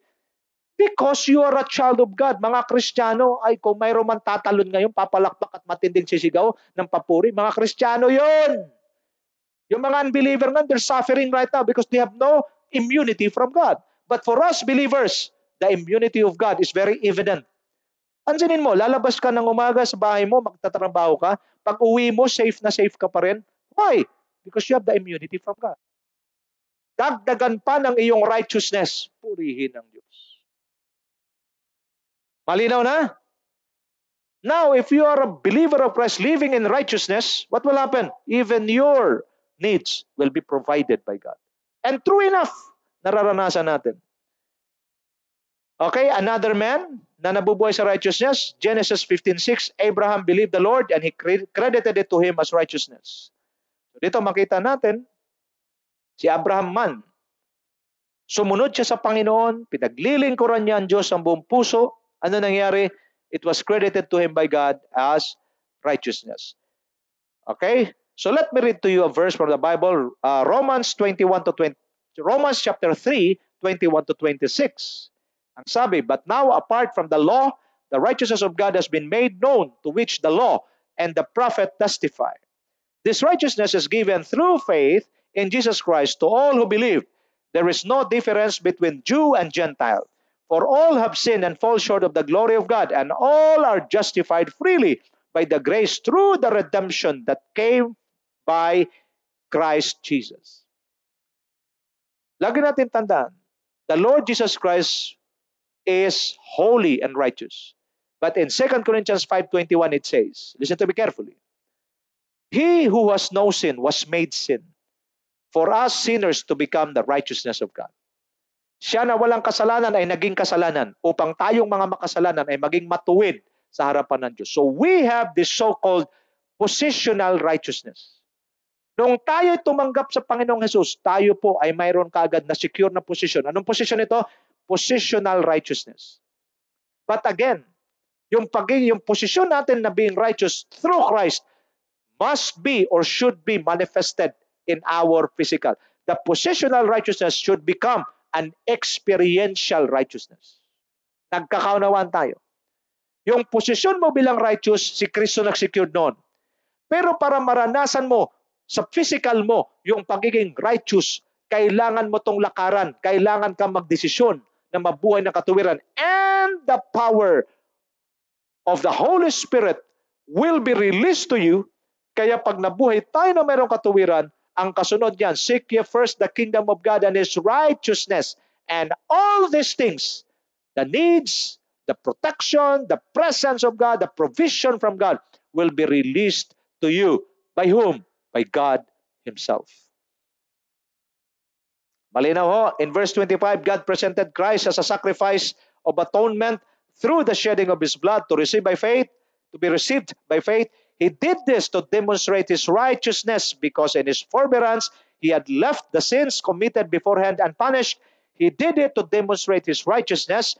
Because you are a child of God. Mga Kristiyano, ay kung mayroon man tatalon ngayon, papalakpak at matinding sisigaw ng papuri, mga Kristiyano yun. Yung mga unbeliever nga, they're suffering right now because they have no immunity from God. But for us believers, the immunity of God is very evident. Pansinin mo, lalabas ka ng umaga sa bahay mo, magtatrabaho ka, pag uwi mo, safe na safe ka pa rin. Why? Because you have the immunity from God. Dagdagan pa ng iyong righteousness, purihin ng Diyos. Malinaw na? Now, if you are a believer of Christ living in righteousness, what will happen? Even your needs will be provided by God. And true enough, nararanasan natin. Okay, another man na nabubuhay sa righteousness, Genesis 15:6, Abraham believed the Lord and he credited it to him as righteousness. So dito makita natin, si Abraham man, sumunod siya sa Panginoon, pinaglilingkuran niya ang Diyos ang buong puso. Ano nangyari? It was credited to him by God as righteousness. Okay, so let me read to you a verse from the Bible, Romans chapter 3, 21 to 26. Ang sabi, but now apart from the law, the righteousness of God has been made known, to which the law and the prophet testify. This righteousness is given through faith in Jesus Christ to all who believe. There is no difference between Jew and Gentile. For all have sinned and fall short of the glory of God, and all are justified freely by the grace through the redemption that came by Christ Jesus. Lagi natin tandaan, the Lord Jesus Christ is holy and righteous. But in 2 Corinthians 5:21 it says, listen to me carefully, He who has no sin was made sin for us sinners to become the righteousness of God. Siya na walang kasalanan ay naging kasalanan upang tayong mga makasalanan ay maging matuwid sa harapan ng Diyos. So we have this so-called positional righteousness. Nung tayo tumanggap sa Panginoong Jesus, tayo po ay mayroon kaagad na secure na position. Anong position ito? Positional righteousness. But again, yung posisyon natin na being righteous through Christ must be or should be manifested in our physical. The positional righteousness should become an experiential righteousness. Nagkakaunawaan tayo. Yung posisyon mo bilang righteous, si Kristo nag-secure noon. Pero para maranasan mo sa physical mo yung pagiging righteous, kailangan mo tong lakaran, kailangan kang magdesisyon na mabuhay ng katuwiran. And the power of the Holy Spirit will be released to you. Kaya pag nabuhay tayo na mayroong katuwiran, ang kasunod niyan, seek ye first the kingdom of God and His righteousness. And all these things, the needs, the protection, the presence of God, the provision from God will be released to you. By whom? By God Himself. Malinaw ho, in verse 25, God presented Christ as a sacrifice of atonement through the shedding of His blood to be received by faith. He did this to demonstrate His righteousness because in His forbearance, He had left the sins committed beforehand unpunished. He did it to demonstrate His righteousness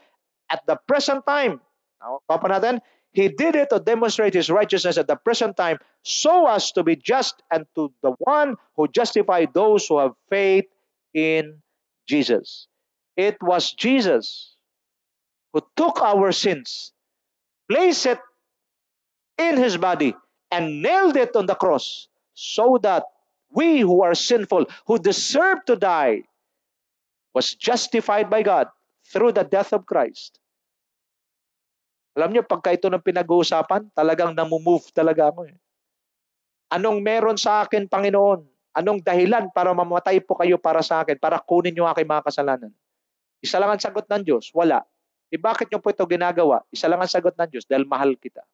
at the present time. Now, papa natin, He did it to demonstrate His righteousness at the present time so as to be just and to the one who justified those who have faith in Jesus. It was Jesus who took our sins, placed it in His body, and nailed it on the cross so that we who are sinful, who deserve to die, was justified by God through the death of Christ. Alam niyo, pagka ito ng pinag-uusapan, talagang namumove talaga ako. Anong meron sa akin, Panginoon? Anong dahilan para mamatay po kayo para sa akin, para kunin niyo aking mga kasalanan? Isa lang ang sagot ng Diyos, wala. Bakit niyo po ito ginagawa? Isa lang ang sagot ng Diyos, dahil mahal kita.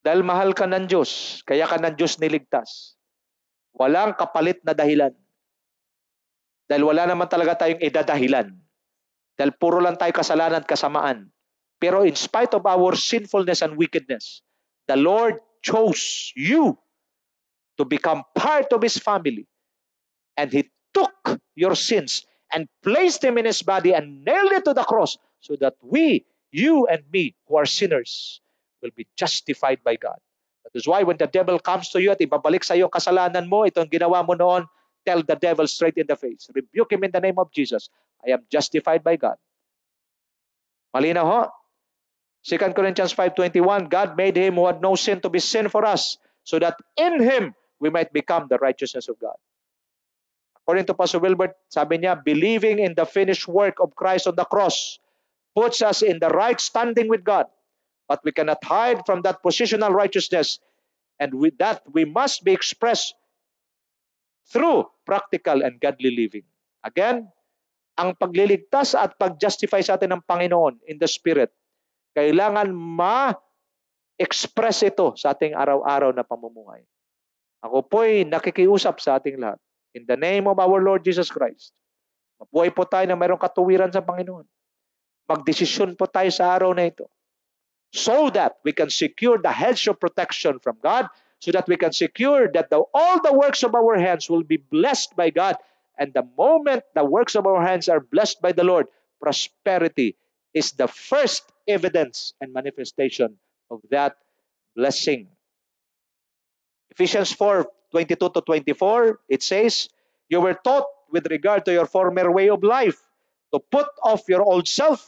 Dahil mahal ka ng Diyos, kaya ka ng Diyos niligtas. Walang kapalit na dahilan. Dahil wala naman talaga tayong idadahilan. Dahil puro lang tayo kasalanan at kasamaan. Pero in spite of our sinfulness and wickedness, the Lord chose you to become part of His family. And He took your sins and placed them in His body and nailed it to the cross so that we, you and me, who are sinners, will be justified by God. That is why when the devil comes to you at ibabalik sa iyo ang kasalanan mo, itong ginawa mo noon, tell the devil straight in the face. Rebuke him in the name of Jesus. I am justified by God. Malinaw ho? 2 Corinthians 5:21, God made Him who had no sin to be sin for us, so that in Him we might become the righteousness of God. According to Pastor Wilbert, sabi niya, believing in the finished work of Christ on the cross puts us in the right standing with God. But we cannot hide from that positional righteousness, and with that we must be expressed through practical and godly living. Again, ang pagliligtas at pag-justify sa atin ng Panginoon in the Spirit, kailangan ma-express ito sa ating araw-araw na pamumuhay. Ako po'y nakikiusap sa ating lahat. In the name of our Lord Jesus Christ, mabuhay po tayo na mayroong katuwiran sa Panginoon. Magdesisyon po tayo sa araw na ito, so that we can secure the hedge of protection from God, so that we can secure that all the works of our hands will be blessed by God. And the moment the works of our hands are blessed by the Lord, prosperity is the first evidence and manifestation of that blessing. Ephesians 4:22 to 24, it says, you were taught with regard to your former way of life, to to put off your old self,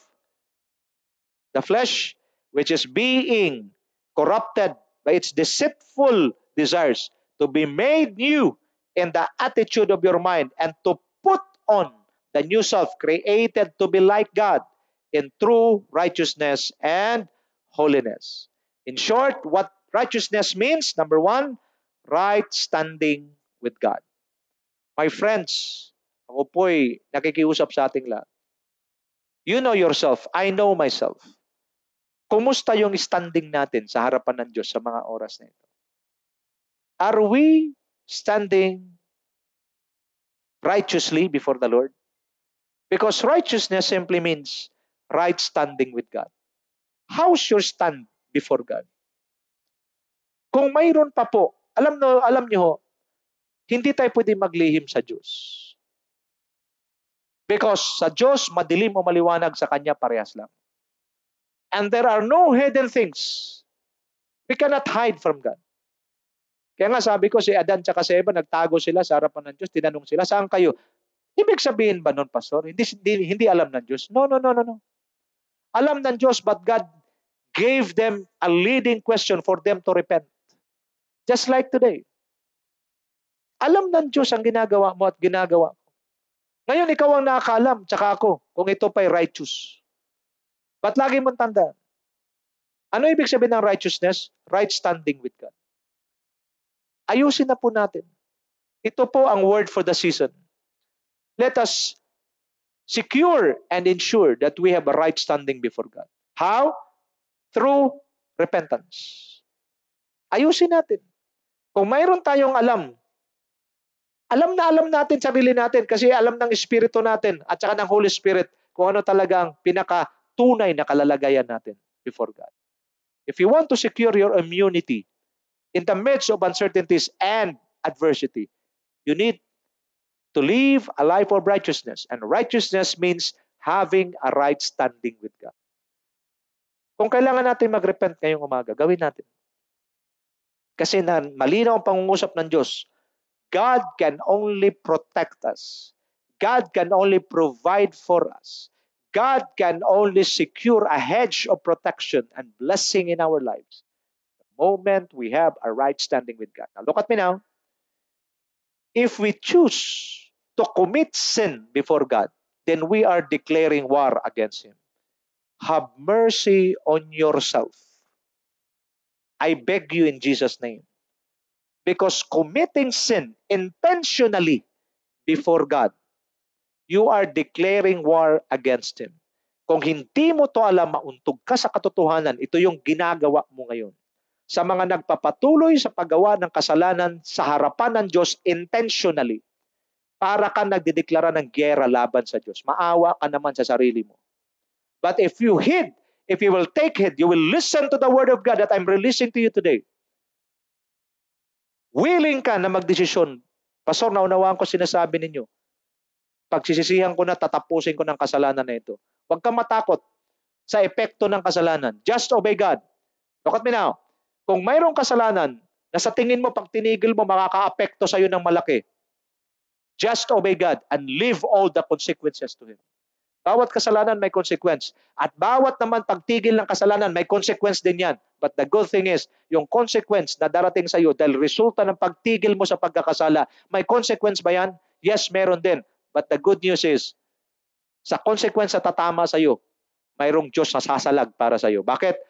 the flesh, which is being corrupted by its deceitful desires, to be made new in the attitude of your mind, and to put on the new self, created to be like God in true righteousness and holiness. In short, what righteousness means, number one, right standing with God. My friends, ako po'y nakikiusap sa ating lahat. You know yourself, I know myself. Kumusta yung standing natin sa harapan ng Diyos sa mga oras na ito? Are we standing righteously before the Lord? Because righteousness simply means right standing with God. How's your stand before God? Kung mayroon pa po, alam niyo, hindi tayo pwede maglihim sa Diyos. Because sa Diyos, madilim o maliwanag, sa Kanya parehas lang. And there are no hidden things. We cannot hide from God. Kaya nga sabi ko, si Adan at si Eva, nagtago sila sa harapan ng Diyos, tinanong sila, saan kayo? Ibig sabihin ba nun, Pastor? Hindi alam ng Diyos. No. Alam ng Diyos, but God gave them a leading question for them to repent. Just like today. Alam ng Diyos ang ginagawa mo at ginagawa ko. Ngayon, ikaw ang nakakaalam, tsaka ako, kung ito pa'y righteous. But lagi mong tandaan, ano ibig sabihin ng righteousness? Right standing with God. Ayusin na po natin. Ito po ang word for the season. Let us secure and ensure that we have a right standing before God. How? Through repentance. Ayusin natin. Kung mayroon tayong alam natin sarili natin kasi alam ng Espiritu natin at saka ng Holy Spirit kung ano talagang pinakatunay na kalalagayan natin before God. If you want to secure your immunity in the midst of uncertainties and adversity, you need to live a life of righteousness. And righteousness means having a right standing with God. Kung kailangan natin mag-repent ngayong umaga, gawin natin. Kasi malinaw ang pangungusap ng Diyos. God can only protect us. God can only provide for us. God can only secure a hedge of protection and blessing in our lives the moment we have a right standing with God. Now, look at me now. If we choose to commit sin before God, then we are declaring war against Him. Have mercy on yourself. I beg you in Jesus' name. Because committing sin intentionally before God, you are declaring war against Him. Kung hindi mo to alam, mauntog ka sa katotohanan, ito yung ginagawa mo ngayon. Sa mga nagpapatuloy sa paggawa ng kasalanan sa harapan ng Diyos intentionally, para ka nagdedeklara ng giyera laban sa Diyos. Maawa ka naman sa sarili mo. But if you will take heed, you will listen to the word of God that I'm releasing to you today. Willing ka na magdesisyon. Pastor, naunawaan ko sinasabi ninyo. Pagsisisihan ko na, tatapusin ko ng kasalanan na ito. Huwag kang matakot sa epekto ng kasalanan. Just obey God. Look at me now. Kung mayroong kasalanan na sa tingin mo, pag tinigil mo, makaka-apekto sa iyo ng malaki, just obey God and leave all the consequences to Him. Bawat kasalanan may consequence. At bawat naman pagtigil ng kasalanan, may consequence din yan. But the good thing is, yung consequence na darating sa iyo dahil resulta ng pagtigil mo sa pagkakasala, may consequence ba yan? Yes, meron din. But the good news is, sa consequence na tatama sa iyo, mayroong Diyos na sasalag para sa iyo. Bakit?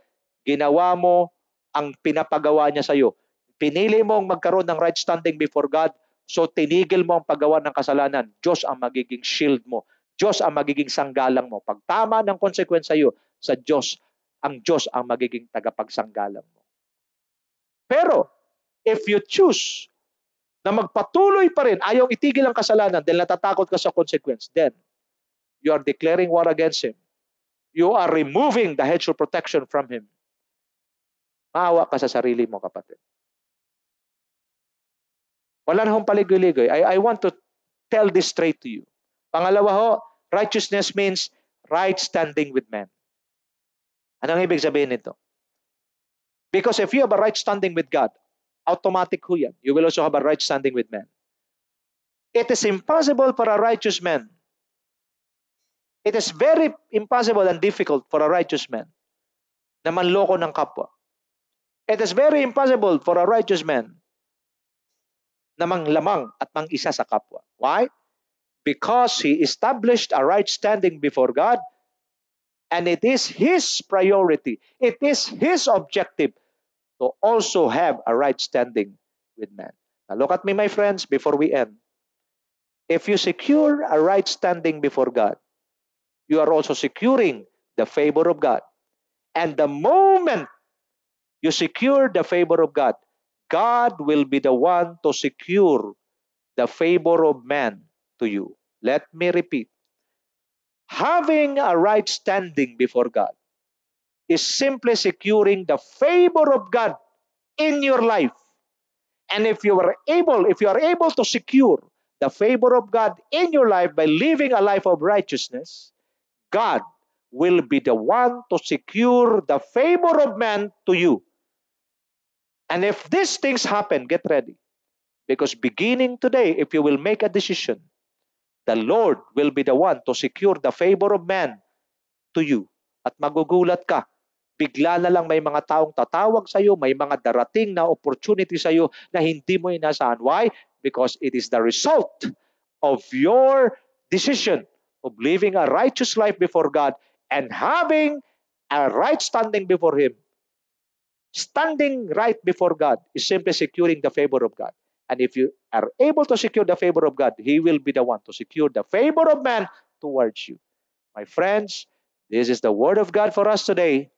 Ginawa mo ang pinapagawa niya sa iyo. Pinili mong magkaroon ng right standing before God, so tinigil mo ang paggawa ng kasalanan. Diyos ang magiging shield mo. Diyos ang magiging sanggalang mo. Pag tama ng consequence sa iyo, sa Diyos ang magiging tagapagsanggalang mo. Pero, if you choose na magpatuloy pa rin, ayaw itigil ang kasalanan dahil natatakot ka sa consequence, then you are declaring war against Him. You are removing the hedge of protection from Him. Maawa ka sa sarili mo, kapatid. Wala na hong paligoy-ligoy. I want to tell this straight to you. Pangalawa ho, righteousness means right standing with men. Anong ibig sabihin nito? Because if you have a right standing with God, automatic ho yan. You will also have a right standing with men. It is impossible for a righteous man. It is very impossible and difficult for a righteous man na manloko ng kapwa. It is very impossible for a righteous man na manglamang at mangisa sa kapwa. Why? Because he established a right standing before God, and it is his priority, it is his objective to also have a right standing with man. Now look at me, my friends, before we end. If you secure a right standing before God, you are also securing the favor of God. And the moment you secure the favor of God, God will be the one to secure the favor of man to you. Let me repeat. Having a right standing before God is simply securing the favor of God in your life. And if you are able to secure the favor of God in your life by living a life of righteousness, God will be the one to secure the favor of man to you. And if these things happen, get ready. Because beginning today, if you will make a decision, the Lord will be the one to secure the favor of man to you. At magugulat ka, bigla na lang may mga taong tatawag sa iyo, may mga darating na opportunity sa iyo na hindi mo inasahan. Why? Because it is the result of your decision of living a righteous life before God and having a right standing before Him. Standing right before God is simply securing the favor of God. And if you are able to secure the favor of God, He will be the one to secure the favor of man towards you. My friends, this is the word of God for us today.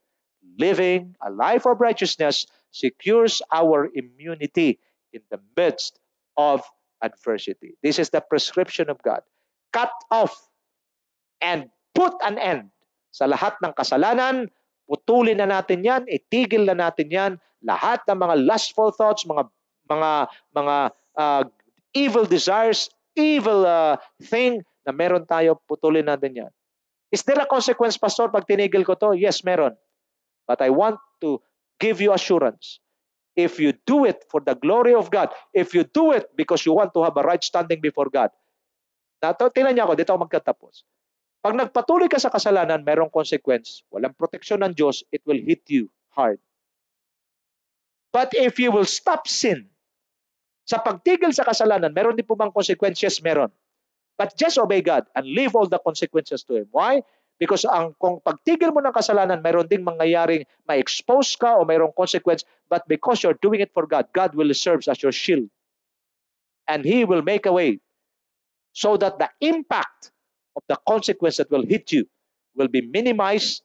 Living a life of righteousness secures our immunity in the midst of adversity. This is the prescription of God. Cut off and put an end sa lahat ng kasalanan. Putulin na natin yan, itigil na natin yan. Lahat ng mga lustful thoughts, mga evil desires, evil thing na meron tayo, putulin natin yan. Is there a consequence, Pastor, pag tinigil ko to? Yes, meron. But I want to give you assurance. If you do it for the glory of God, if you do it because you want to have a right standing before God, tingnan niyo ako, dito ako magtatapos. Pag nagpatuloy ka sa kasalanan, merong consequence. Walang proteksyon ng Diyos, it will hit you hard. But if you will stop sin, sa pagtigil sa kasalanan, meron din po bang consequences? Meron. But just obey God and leave all the consequences to Him. Why? Because kung pagtigil mo ng kasalanan, meron ding mangyayaring ma-expose ka o mayroong consequence. But because you're doing it for God, God will serve as your shield. And He will make a way so that the impact of the consequence that will hit you will be minimized,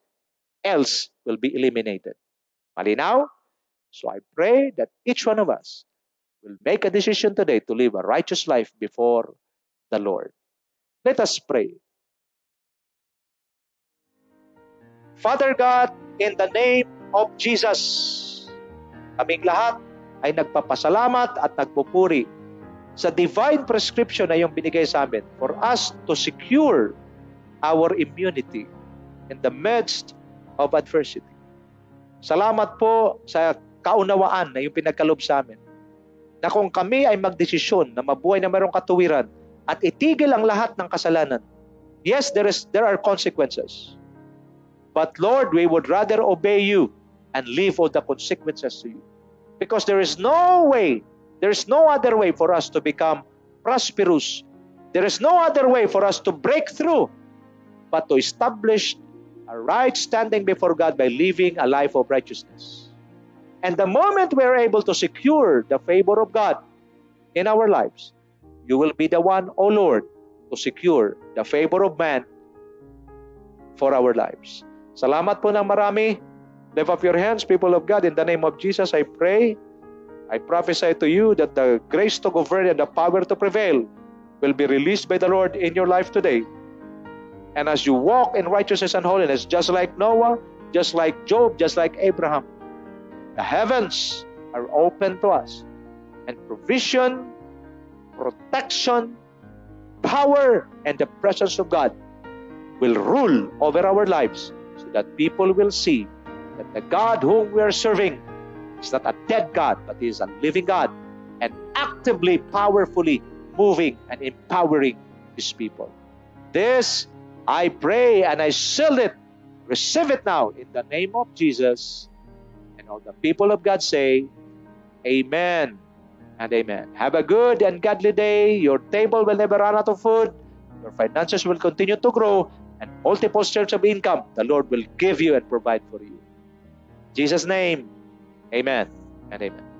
else will be eliminated. Malinaw? So I pray that each one of us will make a decision today to live a righteous life before the Lord. Let us pray. Father God, in the name of Jesus, kaming lahat ay nagpapasalamat at nagpupuri sa divine prescription na iyong binigay sa amin for us to secure our immunity in the midst of adversity. Salamat po sa kaunawaan na iyong pinagkaloob sa amin na kung kami ay magdesisyon na mabuhay na mayroong katuwiran at itigil ang lahat ng kasalanan, yes, there are consequences. But Lord, we would rather obey you and leave all the consequences to you. Because there is no other way for us to become prosperous. There is no other way for us to break through but to establish a right standing before God by living a life of righteousness. And the moment we are able to secure the favor of God in our lives, you will be the one, O Lord, to secure the favor of man for our lives. Salamat po ng marami. Lift up your hands, people of God. In the name of Jesus, I pray. I prophesy to you that the grace to govern and the power to prevail will be released by the Lord in your life today. And as you walk in righteousness and holiness, just like Noah, just like Job, just like Abraham, the heavens are open to us. And provision, protection, power, and the presence of God will rule over our lives so that people will see that the God whom we are serving is not a dead God, but He is a living God and actively, powerfully moving and empowering His people. This I pray and I seal it. Receive it now in the name of Jesus. And all the people of God say, Amen and amen. Have a good and godly day. Your table will never run out of food. Your finances will continue to grow, and multiple streams of income the Lord will give you and provide for you. In Jesus' name, amen and amen.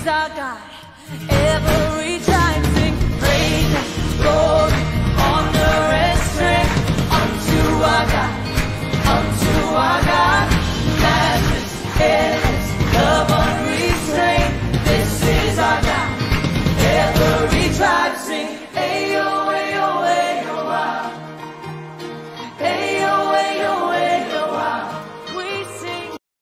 Our God, ever